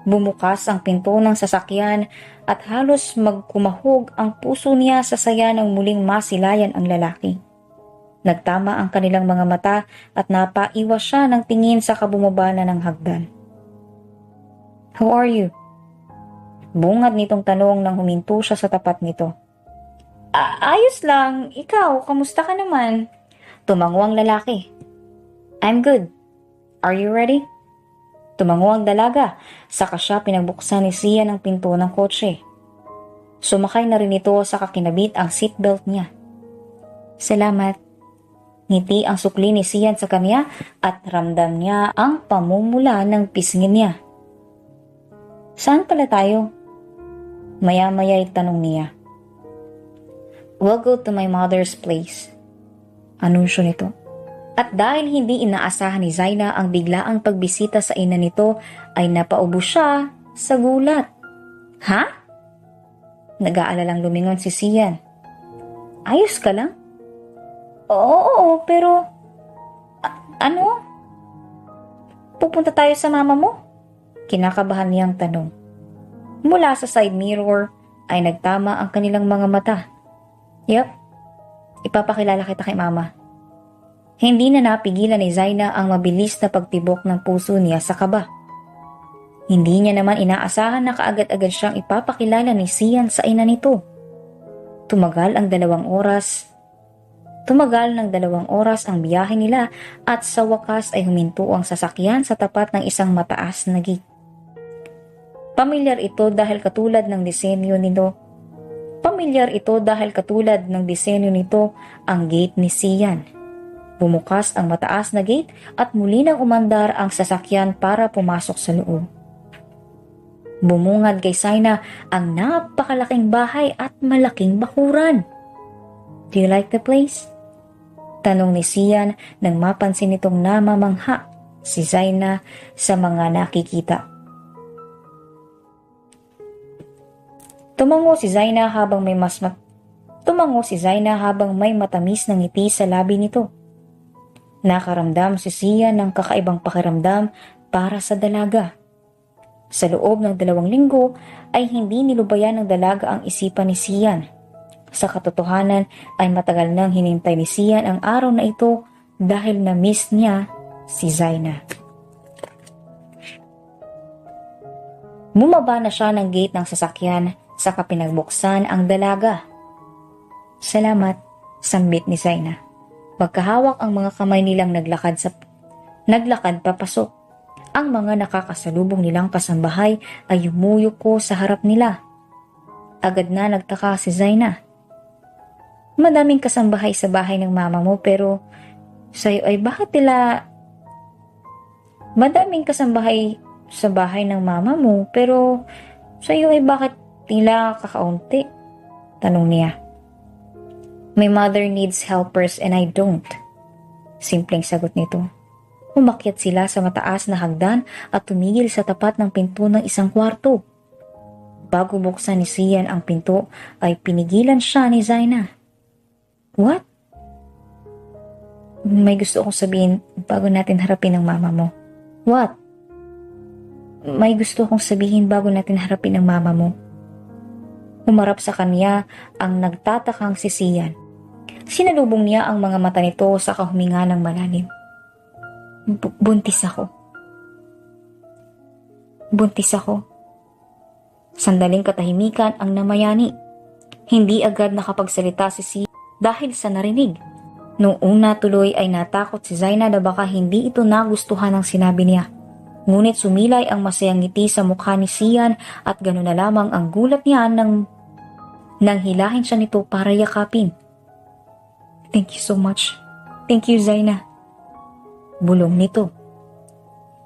bumukas ang pinto ng sasakyan at halos magkumahog ang puso niya sa saya ng muling masilayan ang lalaki. Nagtama ang kanilang mga mata at napaiwas siya ng tingin sa kabumaba na ng hagdan. "How are you?" Bungad nitong tanong nang huminto siya sa tapat nito. Ayos lang. Ikaw, kamusta ka naman?" Tumango ang lalaki. "I'm good. Are you ready?" Tumango ang dalaga. Saka siya pinagbuksan ni Sian ang pinto ng kotse. Sumakay na rin ito sa kakinabit ang seatbelt niya. "Salamat." Ngiti ang sukli ni Sian sa kanya at ramdam niya ang pamumula ng pisngin niya. "Saan pala tayo?" Maya-maya'y tanong niya. "We'll go to my mother's place." Anunsyo nito. At dahil hindi inaasahan ni Zaina ang biglaang pagbisita sa ina nito, ay napaubo siya sa gulat. "Ha?" Nag-aalalang lumingon si Sian. "Ayos ka lang?" Oo, pero... Ano? Pupunta tayo sa mama mo?" Kinakabahan niyang tanong. Mula sa side mirror ay nagtama ang kanilang mga mata. "Yup, ipapakilala kita kay mama." Hindi na napigilan ni Zaina ang mabilis na pagtibok ng puso niya sa kaba. Hindi niya naman inaasahan na kaagad-agad siyang ipapakilala ni Sian sa ina nito. Tumagal ng 2 oras ang biyahe nila at sa wakas ay huminto ang sasakyan sa tapat ng isang mataas na gate. Pamilyar ito dahil katulad ng disenyo nito. Pamilyar ito dahil katulad ng disenyo nito ang gate ni Sian. Bumukas ang mataas na gate at muli nang umandar ang sasakyan para pumasok sa loob. Bumungad kay Saina ang napakalaking bahay at malaking bakuran. "Do you like the place?" Tanong ni Sian nang mapansin nitong namamangha si Zaina sa mga nakikita. Tumango si Zaina habang may matamis na ngiti sa labi nito. Nakaramdam si Sian ng kakaibang pakiramdam para sa dalaga. Sa loob ng 2 linggo ay hindi nilubayan ng dalaga ang isipan ni Sian. Sa katotohanan ay matagal nang hinintay ni Sian ang araw na ito dahil na-miss niya si Zaina. Bumaba na siya ng gate ng sasakyan saka pinagbuksan ang dalaga. "Salamat," sambit ni Zaina. Magkahawak ang mga kamay nilang naglakad papasok. Ang mga nakakasalubong nilang kasambahay ay yumuyuko sa harap nila. Agad na nagtaka si Zaina. "Madaming kasambahay sa bahay ng mama mo pero sa'yo ay bakit nila... Madaming kasambahay sa bahay ng mama mo pero sa'yo ay bakit tila kakaunti?" tanong niya. "My mother needs helpers and I don't." Simpleng sagot nito. Umakyat sila sa mataas na hagdan at tumigil sa tapat ng pinto ng isang kwarto. Bago buksan ni Sian ang pinto ay pinigilan siya ni Zaina. "What?" "May gusto akong sabihin bago natin harapin ang mama mo." "What?" "May gusto akong sabihin bago natin harapin ang mama mo." Humarap sa kanya ang nagtatakang si Sian. Sinalubong niya ang mga mata nito sa kahuminga ng malalim. Buntis ako." "Buntis ako." Sandaling katahimikan ang namayani. Hindi agad nakapagsalita si Sian dahil sa narinig. Noong una tuloy ay natakot si Zaina na baka hindi ito nagustuhan ng sinabi niya. Ngunit sumilay ang masayang ngiti sa mukha ni Sian at gano'n na lamang ang gulat niya nang hilahin siya nito para yakapin. "Thank you so much. Thank you, Zaina." Bulong nito.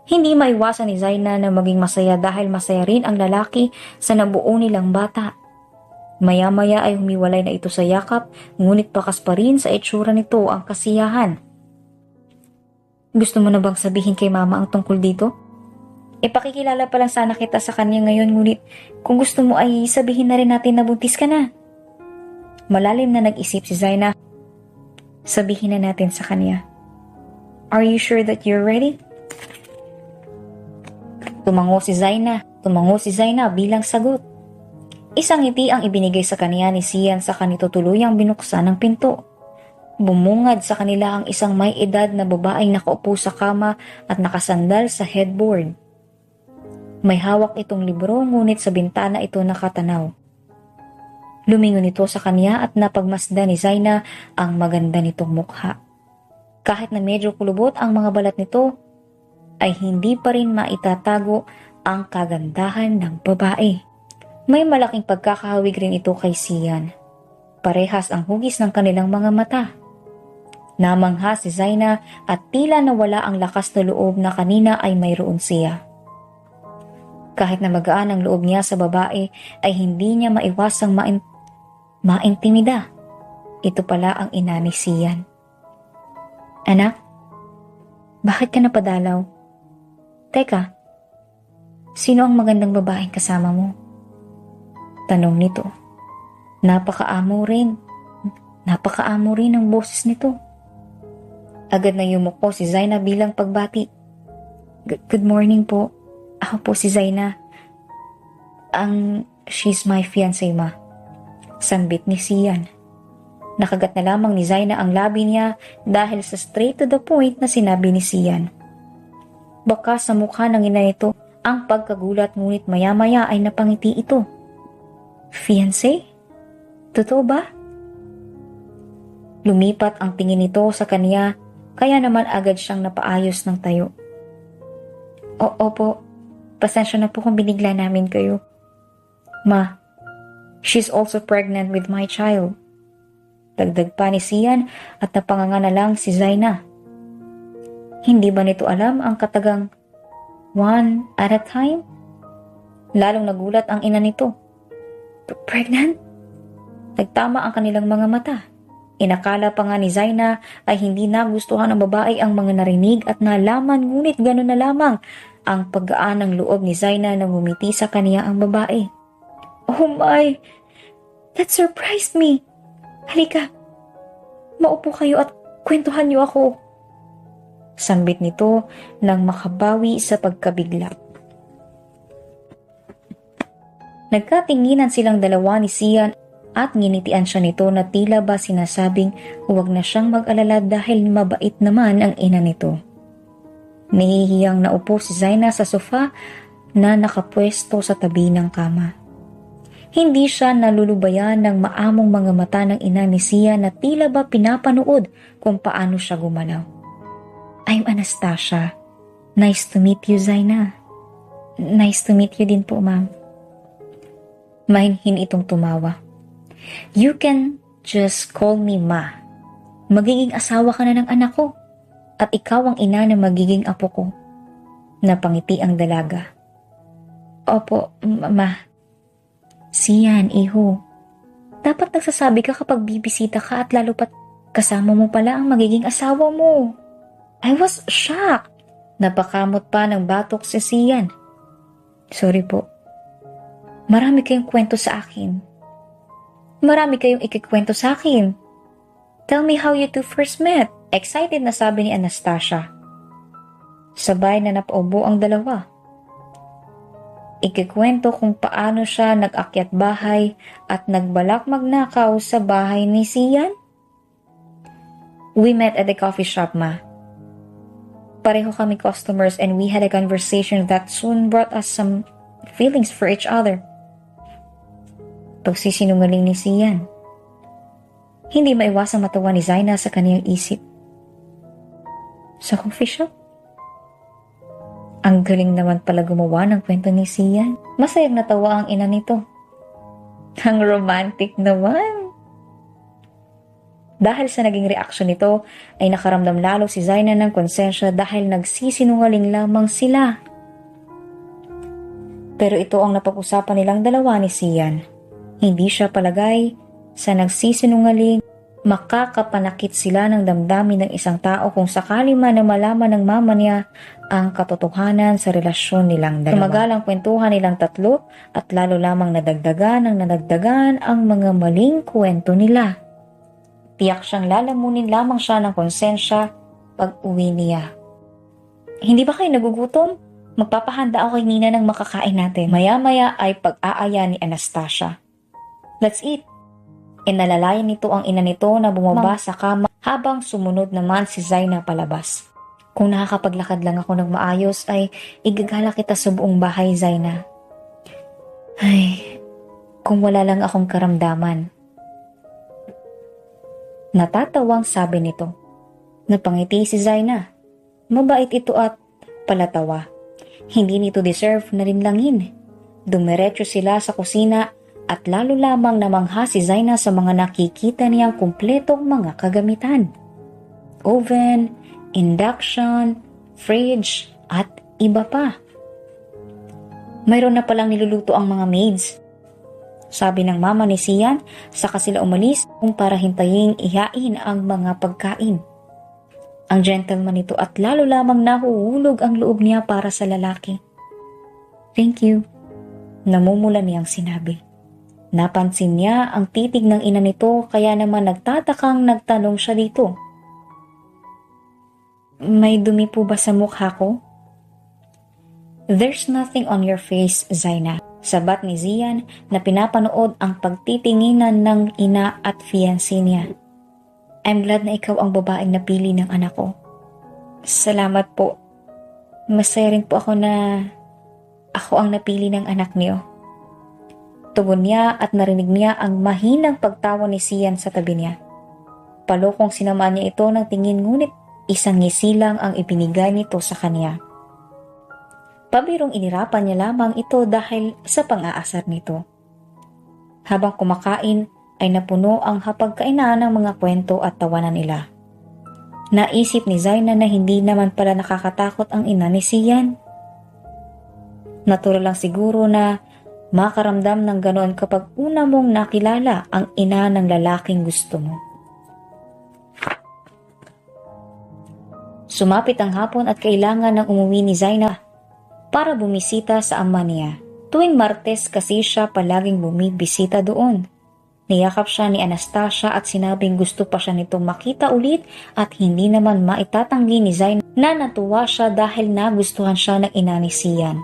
Hindi maiwasan ni Zaina na maging masaya dahil masaya rin ang lalaki sa nabuo nilang bata. Maya-maya ay humiwalay na ito sa yakap, ngunit bakas pa rin sa itsura nito ang kasiyahan. "Gusto mo na bang sabihin kay mama ang tungkol dito? Ipakikilala pa lang sana kita sa kanya ngayon, ngunit kung gusto mo ay sabihin na rin natin na buntis ka na." Malalim na nag-isip si Zaina. Sabihin na natin sa kanya. "Are you sure that you're ready?" Tumango si Zaina bilang sagot. Isang ngiti ang ibinigay sa kanya ni Sian sa kanito tuluyang binuksan ng pinto. Bumungad sa kanila ang isang may edad na babaeng nakaupo sa kama at nakasandal sa headboard. May hawak itong libro ngunit sa bintana ito nakatanaw. Lumingon ito sa kanya at napagmasdan ni Zaina ang maganda nitong mukha. Kahit na medyo kulubot ang mga balat nito, ay hindi pa rin maitatago ang kagandahan ng babae. May malaking pagkakahawig rin ito kay Sian. Parehas ang hugis ng kanilang mga mata. Namangha si Zaina at tila nawala ang lakas na loob na kanina ay mayroon siya. Kahit na magaan ang loob niya sa babae, ay hindi niya maiwasang maintimida. Ito pala ang ina ni Sian. "Anak, bakit ka napadalaw? Teka, sino ang magandang babaeng kasama mo?" tanong nito. Napakaamo rin ang boses nito. Agad na yumuko si Zaina bilang pagbati. Good morning po. Ako po si Zaina. She's my fiancé, ma." Sambit ni Sian. Nakagat na lamang ni Zaina ang labi niya dahil sa straight to the point na sinabi ni Sian. Baka sa mukha ng ina nito ang pagkagulat, ngunit maya-maya ay napangiti ito. "Fiancé? Totoo ba?" Lumipat ang tingin nito sa kanya, kaya naman agad siyang napaayos ng tayo. Opo, pasensya na po kung binigla namin kayo. Ma, she's also pregnant with my child. Dagdag pa ni Sian at napanganga na lang si Zaina. Hindi ba nito alam ang katagang one at a time? Lalong nagulat ang ina nito. Pregnant? Nagtama ang kanilang mga mata. Inakala pa nga ni Zaina ay hindi nagustuhan ng babae ang mga narinig at nalaman, ngunit gano'n na lamang ang paggaan ng loob ni Zaina nang ngumiti sa kaniya ang babae. Oh my! That surprised me! Halika, maupo kayo at kwentuhan niyo ako. Sambit nito nang makabawi sa pagkabigla. Nagkatinginan silang dalawa ni Sian at nginitian siya nito na tila ba sinasabing huwag na siyang mag-alala dahil mabait naman ang ina nito. Nahihiyang naupo si Zaina sa sofa na nakapwesto sa tabi ng kama. Hindi siya nalulubayan ng maamong mga mata ng ina ni Sian na tila ba pinapanood kung paano siya gumalaw. I'm Anastasia. Nice to meet you, Zaina. Nice to meet you din po, ma'am. Mahinhin itong tumawa. You can just call me Ma. Magiging asawa ka na ng anak ko. At ikaw ang ina na magiging apo ko. Napangiti ang dalaga. Opo, Ma. Sian, iho. Dapat nagsasabi ka kapag bibisita ka at lalo pat kasama mo pala ang magiging asawa mo. I was shocked. Napakamot pa ng batok si Sian. Sorry po. Marami kayong kwento sa akin. Marami kayong ikikwento sa akin. Tell me how you two first met. Excited na sabi ni Anastasia. Sabay na napaubo ang dalawa. Ikikwento kung paano siya nag-akyat bahay at nagbalak magnakaw sa bahay ni Sian. We met at the coffee shop, Ma. Pareho kami customers and we had a conversation that soon brought us some feelings for each other. Pagsisinungaling ni Sian. Hindi maiwasang matawa ni Zaina sa kaniyang isip. Sa coffee shop? Ang galing naman pala gumawa ng kwento ni Sian. Masayang natawa ang ina nito. Ang romantic naman. Dahil sa naging reaksyon nito, ay nakaramdam lalo si Zaina ng konsensya dahil nagsisinungaling lamang sila. Pero ito ang napag-usapan nilang dalawa ni Sian. Hindi siya palagay sa nagsisinungaling, makakapanakit sila ng damdamin ng isang tao kung sakali man na malaman ng mama niya ang katotohanan sa relasyon nilang dalawa. Tumagal ang kwentuhan nilang tatlo at lalo lamang nadagdagan ang mga maling kwento nila. Tiyak siyang lalamunin lamang siya ng konsensya pag uwi niya. Hindi ba kayo nagugutom? Magpapahanda ako kay Nina ng makakain natin. Maya-maya ay pag-aaya ni Anastasia. Let's eat. Inalalayan nito ang ina nito na bumaba sa kama habang sumunod naman si Zaina palabas. Kung nakakapaglakad lang ako ng maayos ay igagala kita sa buong bahay, Zaina. Ay, kung wala lang akong karamdaman. Natatawang sabi nito. Napangiti si Zaina. Mabait ito at palatawa. Hindi nito deserve na rinlangin. Dumiretso sila sa kusina at lalo lamang namangha si Zaina sa mga nakikita niyang kumpletong mga kagamitan. Oven, induction, fridge, at iba pa. Mayroon na palang niluluto ang mga maids. Sabi ng mama ni Sian, saka sila umalis kung para hintayin ihain ang mga pagkain. Ang gentleman nito at lalo lamang nahuhulog ang loob niya para sa lalaki. Thank you, namumula niyang sinabi. Napansin niya ang titig ng ina nito kaya naman nagtatakang nagtanong siya dito. May dumi po ba sa mukha ko? There's nothing on your face, Zaina. Sabat ni Zian na pinapanood ang pagtitinginan ng ina at fiancé niya. I'm glad na ikaw ang babaeng napili ng anak ko. Salamat po. Masaya rin po ako na ako ang napili ng anak niyo. Tugon niya at narinig niya ang mahinang pagtawa ni Sian sa tabi niya. Palokong sinama niya ito ng tingin ngunit isang ngisi lang ang ibinigay nito sa kanya. Pabirong inirapan niya lamang ito dahil sa pang-aasar nito. Habang kumakain ay napuno ang hapagkainan ng mga kwento at tawanan nila. Naisip ni Zaina na hindi naman pala nakakatakot ang ina ni Sian. Natural lang siguro na makaramdam ng ganoon kapag una mong nakilala ang ina ng lalaking gusto mo. Sumapit ang hapon at kailangan ng umuwi ni Zaina para bumisita sa ama niya. Tuwing Martes kasi siya palaging bumibisita doon. Niyakap siya ni Anastasia at sinabing gusto pa siya nitong makita ulit at hindi naman maitatanggi ni Zaina na natuwa siya dahil nagustuhan siya ng ina ni Sian.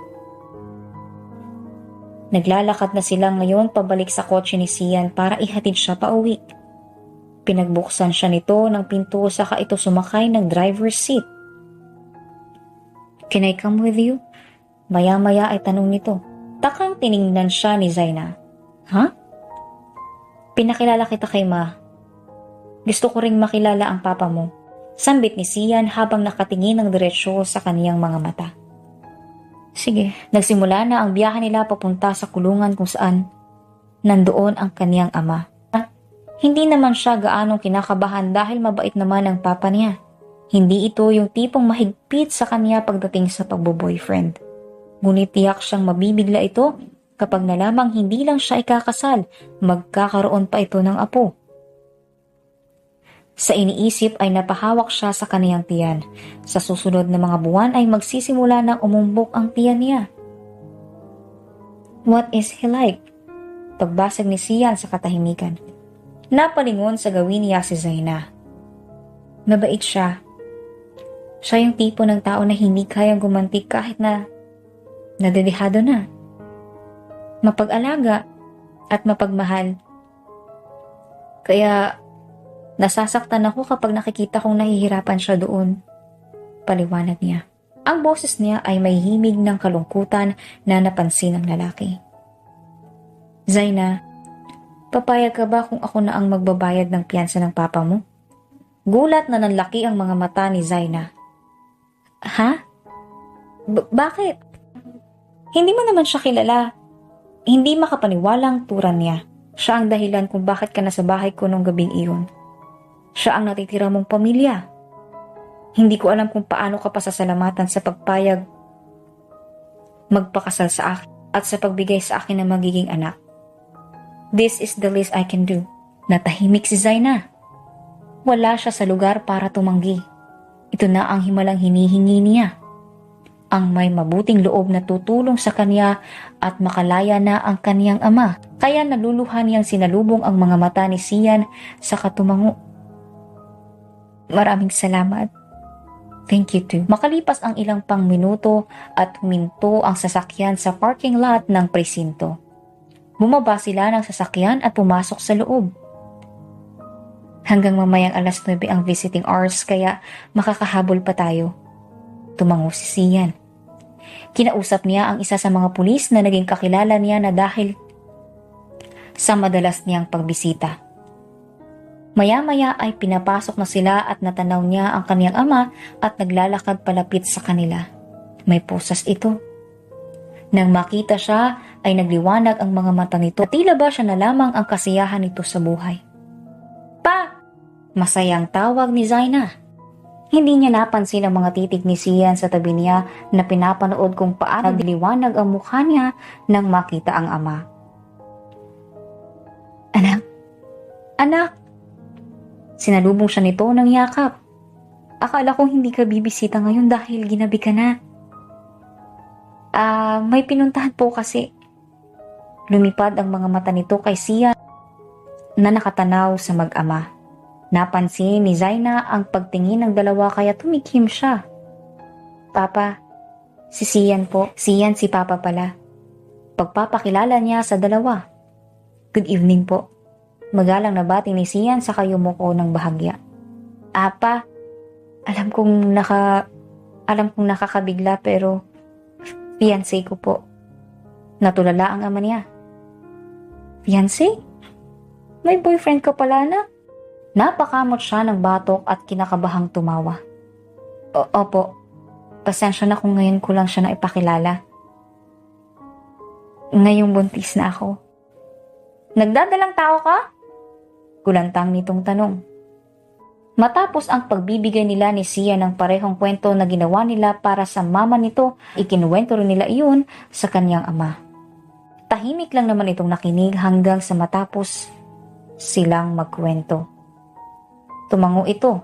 Naglalakad na sila ngayon pabalik sa kotse ni Sian para ihatid siya pauwi. Pinagbuksan siya nito ng pinto saka ito sumakay ng driver's seat. "Can I come with you?" Maya-maya ay tanong nito. Takang tiningnan siya ni Zaina. "Ha? Pinakilala kita kay Ma. Gusto ko ring makilala ang papa mo." Sambit ni Sian habang nakatingin ng diretsyo sa kaniyang mga mata. Sige. Nagsimula na ang biyahe nila papunta sa kulungan kung saan nandoon ang kaniyang ama. Hindi naman siya gaanong kinakabahan dahil mabait naman ang papa niya. Hindi ito yung tipong mahigpit sa kanya pagdating sa pagbo-boyfriend. Ngunit tiyak siyang mabibigla ito kapag nalamang hindi lang siya ikakasal, magkakaroon pa ito ng apo. Sa iniisip ay napahawak siya sa kaniyang tiyan. Sa susunod na mga buwan ay magsisimula ng umumbok ang tiyan niya. "What is he like?" Pagbasag ni Sian sa katahimikan. Napalingon sa gawin niya si Zaina. Mabait siya. Siya yung tipo ng tao na hindi kayang gumanti kahit na nadedehado na. Mapag-alaga at mapagmahal. Kaya nasasaktan ako kapag nakikita kong nahihirapan siya doon. Paliwanag niya. Ang boses niya ay may himig ng kalungkutan na napansin ng lalaki. "Zaina, papayag ka ba kung ako na ang magbabayad ng piyansa ng papa mo?" Gulat na nanlaki ang mga mata ni Zaina. "Ha? Bakit? Hindi mo naman siya kilala." Hindi makapaniwalang turan niya. Siya ang dahilan kung bakit ka nasa bahay ko nung gabing iyon. Siya ang natitira mong pamilya. Hindi ko alam kung paano ka pasasalamatan sa pagpayag magpakasal sa akin at sa pagbigay sa akin ng magiging anak. This is the least I can do. Natahimik si Zaina. Wala siya sa lugar para tumanggi. Ito na ang himalang hinihingi niya. Ang may mabuting loob na tutulong sa kanya at makalaya na ang kaniyang ama. Kaya naluluhan niyang sinalubong ang mga mata ni Sian sa katumango. "Maraming salamat." "Thank you too." Makalipas ang ilang pang minuto at huminto ang sasakyan sa parking lot ng presinto. Bumaba sila ng sasakyan at pumasok sa loob. Hanggang mamayang alas 9 ang visiting hours kaya makakahabol pa tayo. Tumango si Sian. Kinausap niya ang isa sa mga pulis na naging kakilala niya na dahil sa madalas niyang pagbisita. Maya-maya ay pinapasok na sila at natanaw niya ang kaniyang ama at naglalakad palapit sa kanila. May pusas ito. Nang makita siya ay nagliwanag ang mga mata nito. Tila ba siya na lamang ang kasiyahan nito sa buhay. "Pa!" Masayang tawag ni Zaina. Hindi niya napansin ang mga titig ni Sian sa tabi niya na pinapanood kung paano nagliwanag ang mukha niya nang makita ang ama. "Anak! Anak!" Sinalubong siya nito ng yakap. "Akala kong hindi ka bibisita ngayon dahil ginabi ka na." May pinuntahan po kasi." Lumipad ang mga mata nito kay Sian na nakatanaw sa mag-ama. Napansin ni Zaina ang pagtingin ng dalawa kaya tumikim siya. "Papa, si Sian po." "Sian si Papa pala." Pagpapakilala niya sa dalawa. "Good evening po." Magalang na bati ni Sian sa kayumuko ng bahagya. "Apa, alam kong nakakabigla pero fiancé ko po." Natulala ang ama niya. "Fiancé? May boyfriend ka pala na?" Napakamot siya ng batok at kinakabahang tumawa. Opo, Pasensya na kung ngayon ko lang siya na ipakilala. Ngayong buntis na ako. Nagdadalang tao ka? Kulantang nitong tanong. Matapos ang pagbibigay nila ni Sian ng parehong kwento na ginawa nila para sa mama nito, ikinuwento rin nila iyon sa kanyang ama. Tahimik lang naman itong nakinig hanggang sa matapos silang magkwento. Tumango ito.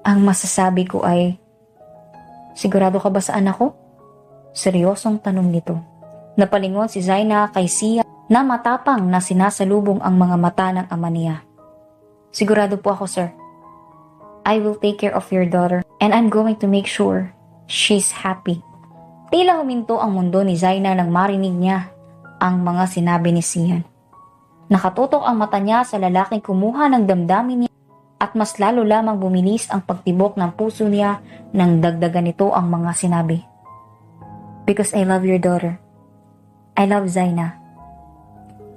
Ang masasabi ko ay, sigurado ka ba sa anak ko? Seryosong tanong nito. Napalingon si Zaina kay Sian na matapang na sinasalubong ang mga mata ng ama niya. Sigurado po ako, sir. I will take care of your daughter and I'm going to make sure she's happy. Tila huminto ang mundo ni Zaina nang marinig niya ang mga sinabi ni Sian. Nakatutok ang mata niya sa lalaking kumuha ng damdamin niya at mas lalo lamang bumilis ang pagtibok ng puso niya nang dagdagan nito ang mga sinabi. Because I love your daughter. I love Zaina.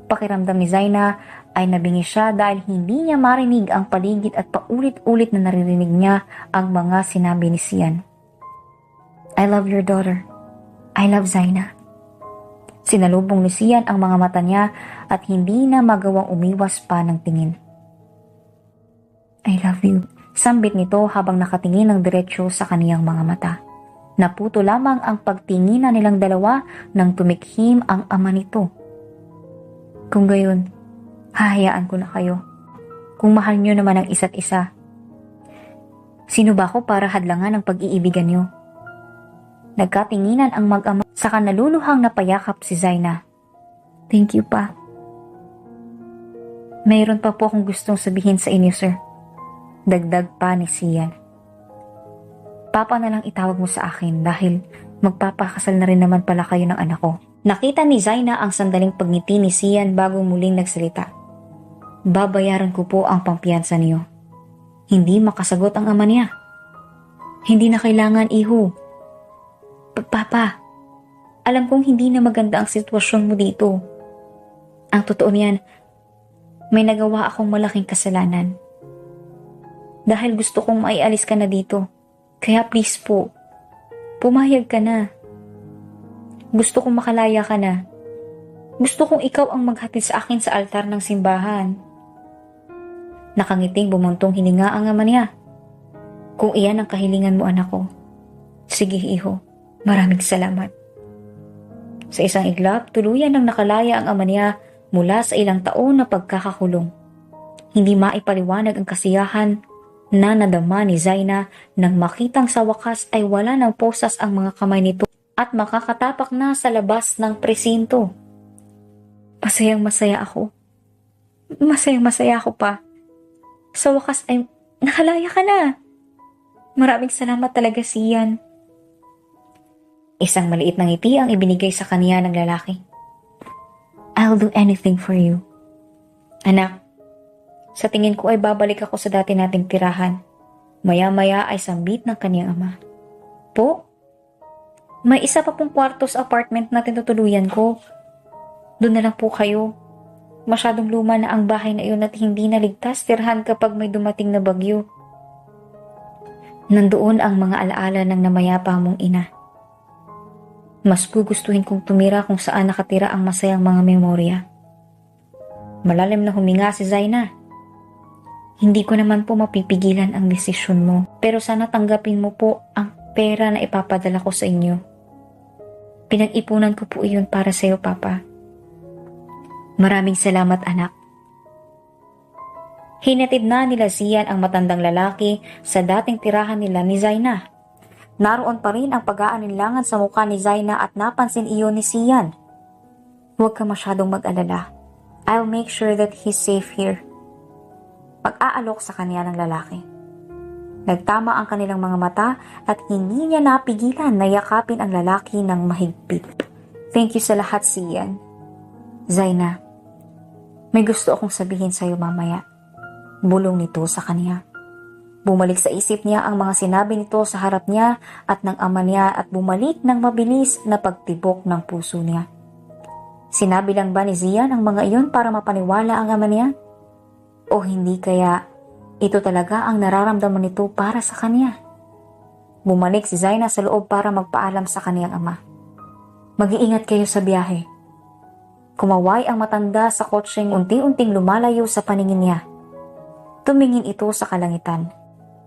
Pakiramdam ni Zaina ay nabingi siya dahil hindi niya marinig ang paligid at paulit-ulit na naririnig niya ang mga sinabi ni Sian. I love your daughter. I love Zaina. Sinalubong ni Sian ang mga mata niya at hindi na magawang umiwas pa ng tingin. I love you. Sambit nito habang nakatingin ng diretsyo sa kaniyang mga mata. Naputo lamang ang pagtinginan nilang dalawa nang tumikhim ang ama nito. Kung gayon, hahayaan ko na kayo. Kung mahal niyo naman ang isa't isa. Sino ba ako para hadlangan ang pag-iibigan niyo? Nagkatinginan ang mag-ama saka naluluhang napayakap si Zaina. Thank you pa. Mayroon pa po akong gustong sabihin sa inyo, sir. Dagdag pa ni Sian. Papa na lang itawag mo sa akin dahil magpapakasal na rin naman pala kayo ng anak ko. Nakita ni Zaina ang sandaling pagngiti ni Sian bago muling nagsalita. Babayaran ko po ang pampiyansa niyo. Hindi makasagot ang ama niya. Hindi na kailangan, iho. Papa, alam kong hindi na maganda ang sitwasyon mo dito. Ang totoo niyan, may nagawa akong malaking kasalanan. Dahil gusto kong maialis ka na dito. Kaya please po, pumayag ka na. Gusto kong makalaya ka na. Gusto kong ikaw ang maghatid sa akin sa altar ng simbahan. Nakangiting bumuntong hininga ang ama niya. Kung iyan ang kahilingan mo, anak ko. Sige, iho. Maraming salamat. Sa isang iglap, tuluyan nang nakalaya ang ama niya mula sa ilang taon na pagkakakulong. Hindi maipaliwanag ang kasiyahan na nadama ni Zaina nang makitang sa wakas ay wala ng posas ang mga kamay nito at makakatapak na sa labas ng presinto. Masayang masaya ako. Masayang masaya ako pa. Sa wakas ay nakalaya ka na. Maraming salamat talaga, Sian. Isang maliit na ngiti ang ibinigay sa kaniya ng lalaki. I'll do anything for you. Anak, sa tingin ko ay babalik ako sa dati nating tirahan. Maya-maya ay sambit ng kaniyang ama. Po? May isa pa pong kwarto sa apartment na tinutuluyan ko. Doon na lang po kayo. Masyadong luma na ang bahay na iyon at hindi naligtas tirahan kapag may dumating na bagyo. Nandoon ang mga alaala ng namayapa mong ina. Mas gugustuhin kong tumira kung saan nakatira ang masayang mga memorya. Malalim na huminga si Zaina. Hindi ko naman po mapipigilan ang desisyon mo, pero sana tanggapin mo po ang pera na ipapadala ko sa inyo. Pinag-ipunan ko po iyon para sa iyo, Papa. Maraming salamat, anak. Hinatid na nila Sian ang matandang lalaki sa dating tirahan nila ni Zaina. Naroon pa rin ang pag-aalinlangan sa mukha ni Zaina at napansin iyon ni Sian. Huwag ka masyadong mag-alala. I'll make sure that he's safe here. Pag-aalok sa kanya ng lalaki. Nagtama ang kanilang mga mata at hindi niya napigilan na yakapin ang lalaki ng mahigpit. Thank you sa lahat, Sian. Zaina, may gusto akong sabihin sa iyo mamaya. Bulong nito sa kanya. Bumalik sa isip niya ang mga sinabi nito sa harap niya at ng ama niya at bumalik ng mabilis na pagtibok ng puso niya. Sinabi lang ba ni Zian ang mga iyon para mapaniwala ang ama niya? O hindi kaya ito talaga ang nararamdaman nito para sa kanya? Bumalik si Zaina sa loob para magpaalam sa kaniyang ama. Mag-iingat kayo sa biyahe. Kumaway ang matanda sa kotseng unti-unting lumalayo sa paningin niya. Tumingin ito sa kalangitan.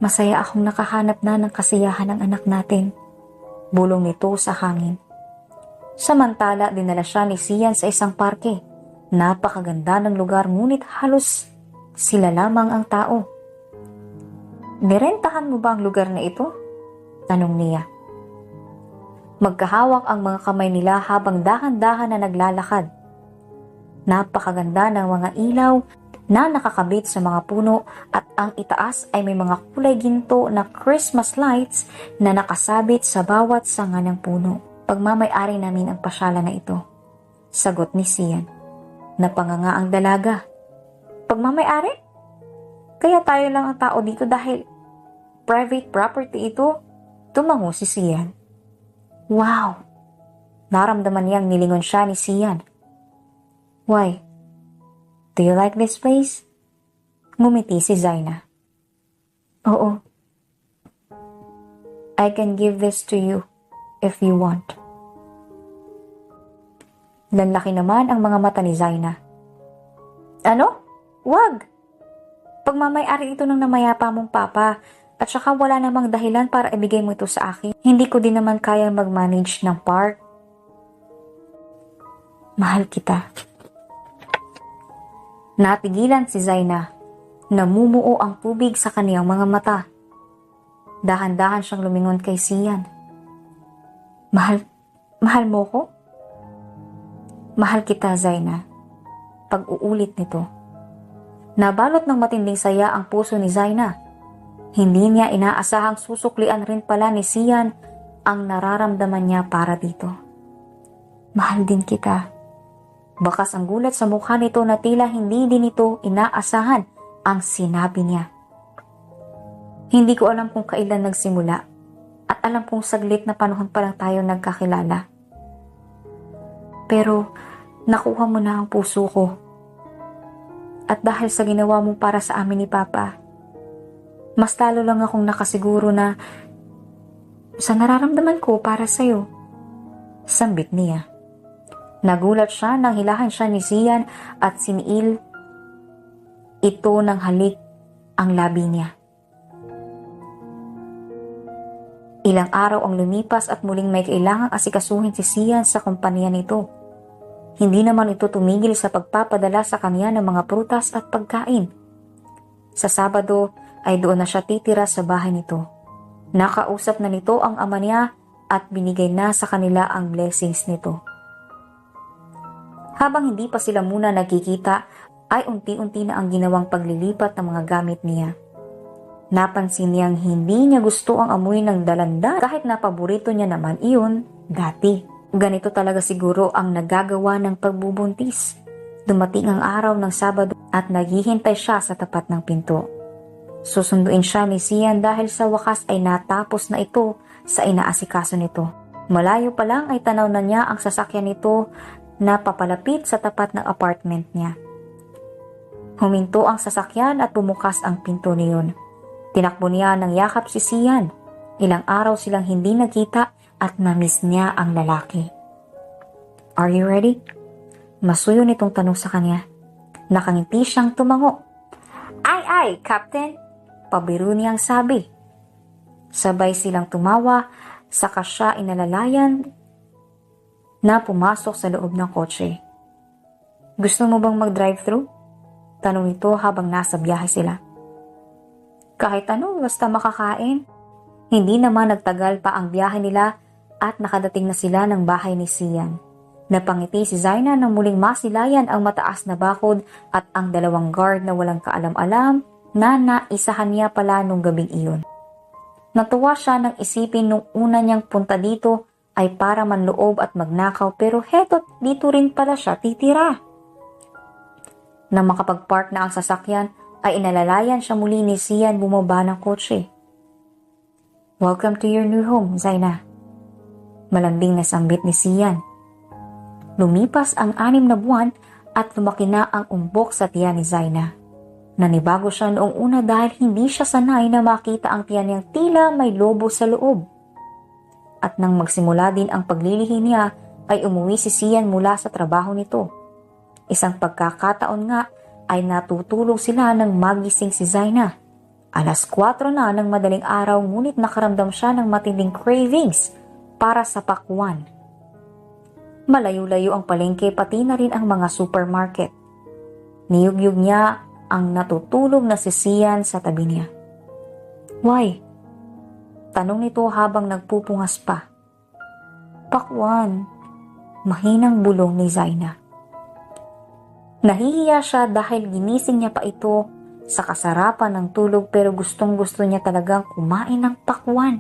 Masaya akong nakahanap na ng kasiyahan ng anak natin. Bulong nito sa hangin. Samantala, dinala siya ni Sian sa isang parke. Napakaganda ng lugar ngunit halos sila lamang ang tao. Nirentahan mo ba ang lugar na ito? Tanong niya. Magkahawak ang mga kamay nila habang dahan-dahan na naglalakad. Napakaganda ng mga ilaw na nakakabit sa mga puno at ang itaas ay may mga kulay ginto na Christmas lights na nakasabit sa bawat sanga ng puno. Pagmamay-ari namin ang pasyalan na ito. Sagot ni Sian. Napanganga ang dalaga. Pagmamay-ari? Kaya tayo lang ang tao dito dahil private property ito? Tumango si Sian. Wow! Naramdaman niyang nilingon siya ni Sian. Why? Do you like this place? Ngumiti si Zaina. Oo. I can give this to you if you want. Nanlaki naman ang mga mata ni Zaina. Ano? Wag! Pagmamay-ari ito ng namayapa mong papa at saka wala namang dahilan para ibigay mo ito sa akin. Hindi ko din naman kayang mag-manage ng park. Mahal kita. Natigilan si Zaina. Namumuo ang tubig sa kaniyang mga mata. Dahan-dahan siyang lumingon kay Sian. Mahal mo ko? Mahal kita, Zaina. Pag-uulit nito. Nabalot ng matinding saya ang puso ni Zaina. Hindi niya inaasahang susuklian rin pala ni Sian ang nararamdaman niya para dito. Mahal din kita. Bakas ang gulat sa mukha nito na tila hindi din ito inaasahan ang sinabi niya. Hindi ko alam kung kailan nagsimula at alam kong saglit na panahon pa lang tayo nagkakilala. Pero nakuha mo na ang puso ko. At dahil sa ginawa mo para sa amin ni Papa, mas lalo lang akong nakasiguro na sa nararamdaman ko para sa'yo. Sambit niya. Nagulat siya nang hilahan siya ni Sian at siniil ito ng halik ang labi niya. Ilang araw ang lumipas at muling may kailangang asikasuhin si Sian sa kumpanya nito. Hindi naman ito tumigil sa pagpapadala sa kanya ng mga prutas at pagkain. Sa Sabado ay doon na siya titira sa bahay nito. Nakausap na nito ang ama niya at binigay na sa kanila ang blessings nito. Habang hindi pa sila muna nagkikita, ay unti-unti na ang ginawang paglilipat ng mga gamit niya. Napansin niyang hindi niya gusto ang amoy ng dalandan kahit na paborito niya naman iyon dati. Ganito talaga siguro ang nagagawa ng pagbubuntis. Dumating ang araw ng Sabado at naghihintay siya sa tapat ng pinto. Susunduin siya ni Sian dahil sa wakas ay natapos na ito sa inaasikaso nito. Malayo pa lang ay tanaw na niya ang sasakyan nito na papalapit sa tapat ng apartment niya. Huminto ang sasakyan at bumukas ang pinto niyon. Tinakbo niya ng yakap si Sian. Ilang araw silang hindi nagkita at na-miss niya ang lalaki. Are you ready? Masuyo nitong tanong sa kanya. Nakangiti siyang tumango. Ay, Captain! Pabiro niyang sabi. Sabay silang tumawa, saka siya inalalayan na pumasok sa loob ng kotse. Gusto mo bang mag-drive-thru? Tanong nito habang nasa biyahe sila. Kahit ano, basta makakain. Hindi naman nagtagal pa ang biyahe nila at nakadating na sila ng bahay ni Sian. Napangiti si Zaina nang muling masilayan ang mataas na bakod at ang dalawang guard na walang kaalam-alam na naisahan niya pala nung gabing iyon. Natuwa siya nang isipin nung una niyang punta dito ay para manloob at magnakaw pero heto't dito rin pala siya titira. Nang makapag-park na ang sasakyan ay inalalayan siya muli ni Sian bumaba ng kotse. Welcome to your new home, Zaina. Malambing na sambit ni Sian. Lumipas ang 6 na buwan at lumaki na ang umbok sa tiyan ni Zaina. Nanibago siya noong una dahil hindi siya sanay na makita ang tiyan niyang tila may lobo sa loob. At nang magsimula din ang paglilihi niya ay umuwi si Sian mula sa trabaho nito. Isang pagkakataon nga ay natutulog sila nang magising si Zaina. 4:00 na ng madaling araw ngunit nakaramdam siya ng matinding cravings para sa pakwan. Malayo-layo ang palengke pati na rin ang mga supermarket. Niyugyug niya ang natutulog na si Sian sa tabi niya. "Why?" tanong nito habang nagpupungas pa. "Pakwan," mahinang bulong ni Zaina. Nahihiya siya dahil ginising niya pa ito sa kasarapan ng tulog pero gustong-gusto niya talagang kumain ng pakwan.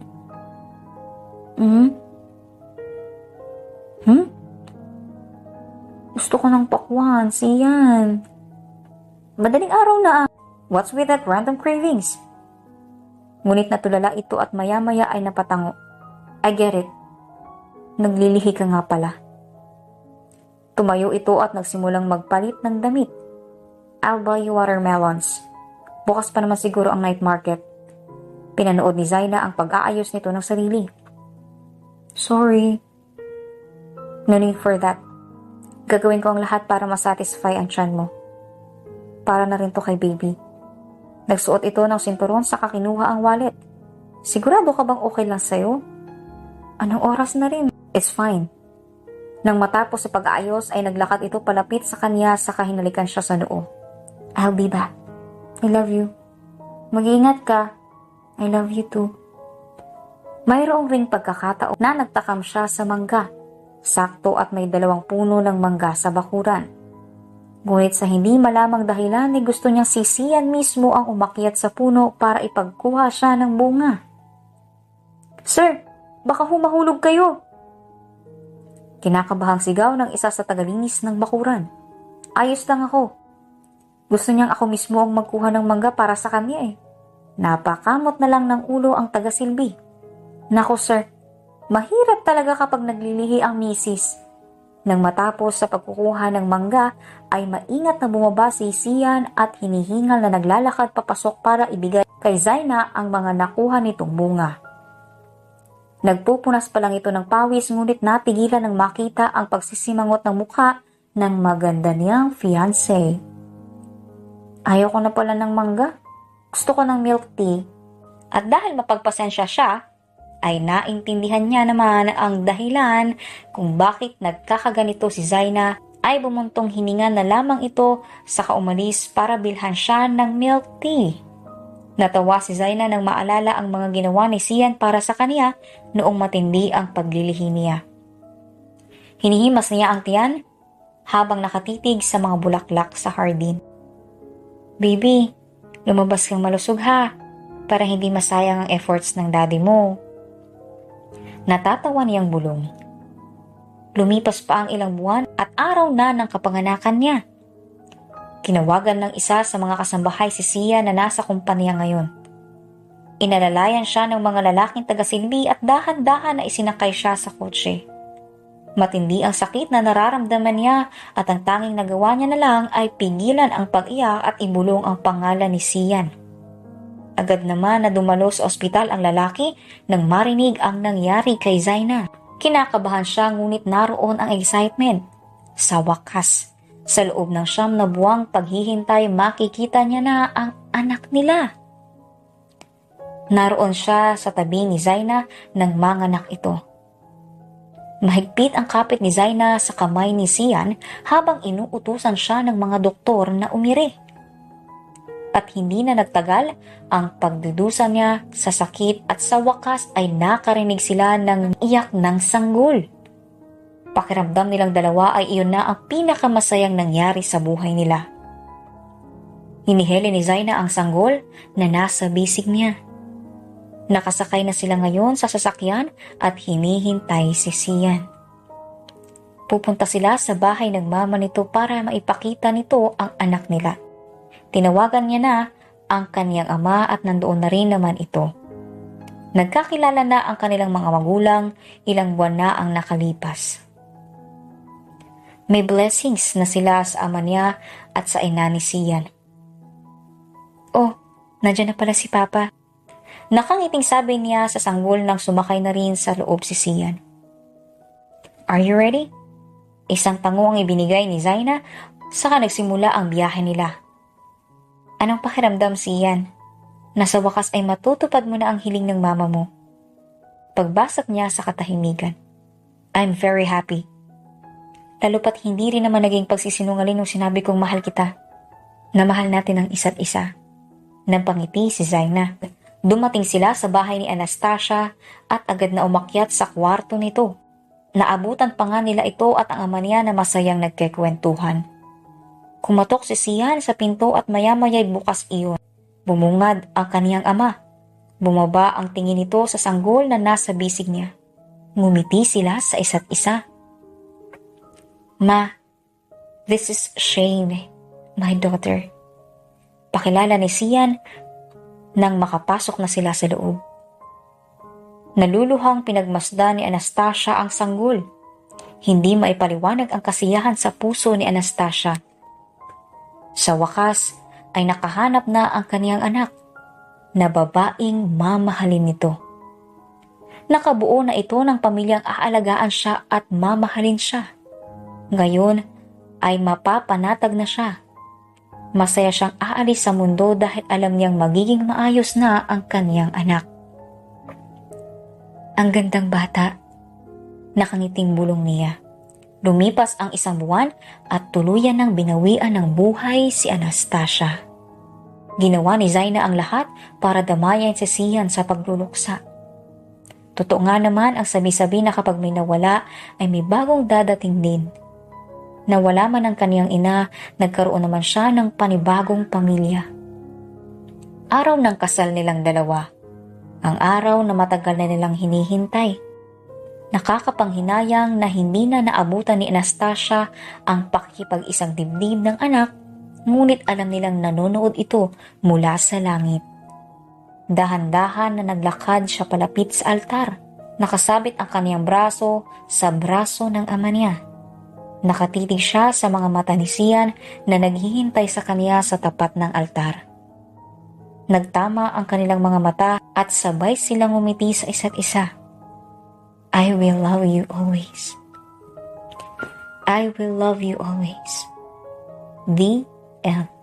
Gusto ko ng pakwan, Sian. Madaling araw na ah. What's with that random cravings? Ngunit natulala ito at maya-maya ay napatango. I get it. Naglilihi ka nga pala. Tumayo ito at nagsimulang magpalit ng damit. I'll buy you watermelons. Bukas pa naman siguro ang night market. Pinanood ni Zaina ang pag-aayos nito ng sarili. Sorry. No need for that. Gagawin ko ang lahat para masatisfy ang tiyan mo. Para na rin to kay baby. Nagsuot ito ng sinturon saka kinuha ang wallet. Sigurado ka bang okay lang sa'yo? Anong oras na rin? It's fine. Nang matapos sa pag-aayos ay naglakad ito palapit sa kanya saka hinalikan siya sa noo. I'll be back. I love you. Mag-iingat ka. I love you too. Mayroong ring pagkakataon na nagtakam siya sa mangga. Sakto at may 2 puno ng mangga sa bakuran. Ngunit sa hindi malamang dahilan ay gusto niyang si Sian mismo ang umakyat sa puno para ipagkuha siya ng bunga. Sir, baka humahulog kayo. Kinakabahang sigaw ng isa sa tagalinis ng bakuran. Ayos lang ako. Gusto niyang ako mismo ang magkuha ng mangga para sa kanya eh. Napakamot na lang ng ulo ang tagasilbi. Nako sir, mahirap talaga kapag naglilihi ang misis. Nang matapos sa pagkukuha ng mangga ay maingat na bumaba si Sian at hinihingal na naglalakad papasok para ibigay kay Zaina ang mga nakuha nitong bunga. Nagpupunas pa lang ito ng pawis ngunit napigilan ng makita ang pagsisimangot ng mukha ng maganda niyang fiancé. Ayaw ko na pala ng mangga. Gusto ko ng milk tea. At dahil mapagpasensya siya, ay naintindihan niya naman ang dahilan kung bakit nagkakaganito si Zaina ay bumuntong hininga na lamang ito saka umalis para bilhan siya ng milk tea. Natawa si Zaina nang maalala ang mga ginawa ni Sian para sa kanya noong matindi ang paglilihi niya. Hinihimas niya ang tiyan habang nakatitig sa mga bulaklak sa hardin. Baby, lumabas kang malusog ha para hindi masayang ang efforts ng daddy mo. Natatawa niyang bulong. Lumipas pa ang ilang buwan at araw na ng kapanganakan niya. Kinawagan ng isa sa mga kasambahay si Sian na nasa kumpanya ngayon. Inalalayan siya ng mga lalaking taga-silbi at dahan-dahan na isinakay siya sa kotse. Matindi ang sakit na nararamdaman niya at ang tanging nagawa niya na lang ay pigilan ang pag-iyak at ibulong ang pangalan ni Sian. Agad naman na dumalo sa ospital ang lalaki nang marinig ang nangyari kay Zaina. Kinakabahan siya ngunit naroon ang excitement. Sa wakas, sa loob ng 9 na buwang paghihintay makikita niya na ang anak nila. Naroon siya sa tabi ni Zaina nang manganak ito. Mahigpit ang kapit ni Zaina sa kamay ni Sian habang inuutusan siya ng mga doktor na umiri. At hindi na nagtagal ang pagdudusa niya sa sakit at sa wakas ay nakarinig sila ng iyak ng sanggol. Pakiramdam nilang dalawa ay iyon na ang pinakamasayang nangyari sa buhay nila. Hinihili ni Zaina ang sanggol na nasa bisig niya. Nakasakay na sila ngayon sa sasakyan at hinihintay si Sian. Pupunta sila sa bahay ng mama nito para maipakita nito ang anak nila. Tinawagan niya na ang kaniyang ama at nandoon na rin naman ito. Nagkakilala na ang kanilang mga magulang, ilang buwan na ang nakalipas. May blessings na sila sa ama niya at sa ina ni Sian. Oh, nandiyan na pala si Papa. Nakangiting sabi niya sa sanggol nang sumakay na rin sa loob si Sian. Are you ready? Isang tango ang ibinigay ni Zaina, saka nagsimula ang biyahe nila. Anong pakiramdam, Sian? Nasa wakas ay matutupad mo na ang hiling ng mama mo. Pagbasak niya sa katahimikan. I'm very happy. Lalo pat hindi rin naman naging pagsisinungaling nung sinabi kong mahal kita. Na mahal natin ang isa't isa. Nampangiti si Zaina. Dumating sila sa bahay ni Anastasia at agad na umakyat sa kwarto nito. Naabutan pa nga nila ito at ang ama niya na masayang nagkekwentuhan. Kumatok si Sian sa pinto at maya-maya'y bukas iyon. Bumungad ang kaniyang ama. Bumaba ang tingin nito sa sanggol na nasa bisig niya. Ngumiti sila sa isa't isa. Ma, this is Shane, my daughter. Pakilala ni Sian nang makapasok na sila sa loob. Naluluhang pinagmasdan ni Anastasia ang sanggol. Hindi maipaliwanag ang kasiyahan sa puso ni Anastasia. Sa wakas ay nakahanap na ang kaniyang anak na babaeng mamahalin nito. Nakabuo na ito ng pamilyang aalagaan siya at mamahalin siya. Ngayon ay mapapanatag na siya. Masaya siyang aalis sa mundo dahil alam niyang magiging maayos na ang kaniyang anak. Ang gandang bata, nakangiting bulong niya. Lumipas ang isang buwan at tuluyan ng binawian ng buhay si Anastasia. Ginawa ni Zaina ang lahat para damayan si Sian sa pagluluksa. Totoo nga naman ang sabi-sabi na kapag may nawala ay may bagong dadating din. Nawala man ang kaniyang ina, nagkaroon naman siya ng panibagong pamilya. Araw ng kasal nilang dalawa. Ang araw na matagal na nilang hinihintay. Nakakapanghinayang na hindi na naabutan ni Anastasia ang pakikipag-isang dibdib ng anak, ngunit alam nilang nanonood ito mula sa langit. Dahan-dahan na naglakad siya palapit sa altar. Nakasabit ang kaniyang braso sa braso ng ama niya. Nakatitig siya sa mga mata ni Sian na naghihintay sa kaniya sa tapat ng altar. Nagtama ang kanilang mga mata at sabay silang ngumiti sa isa't isa. I will love you always. I will love you always. The end.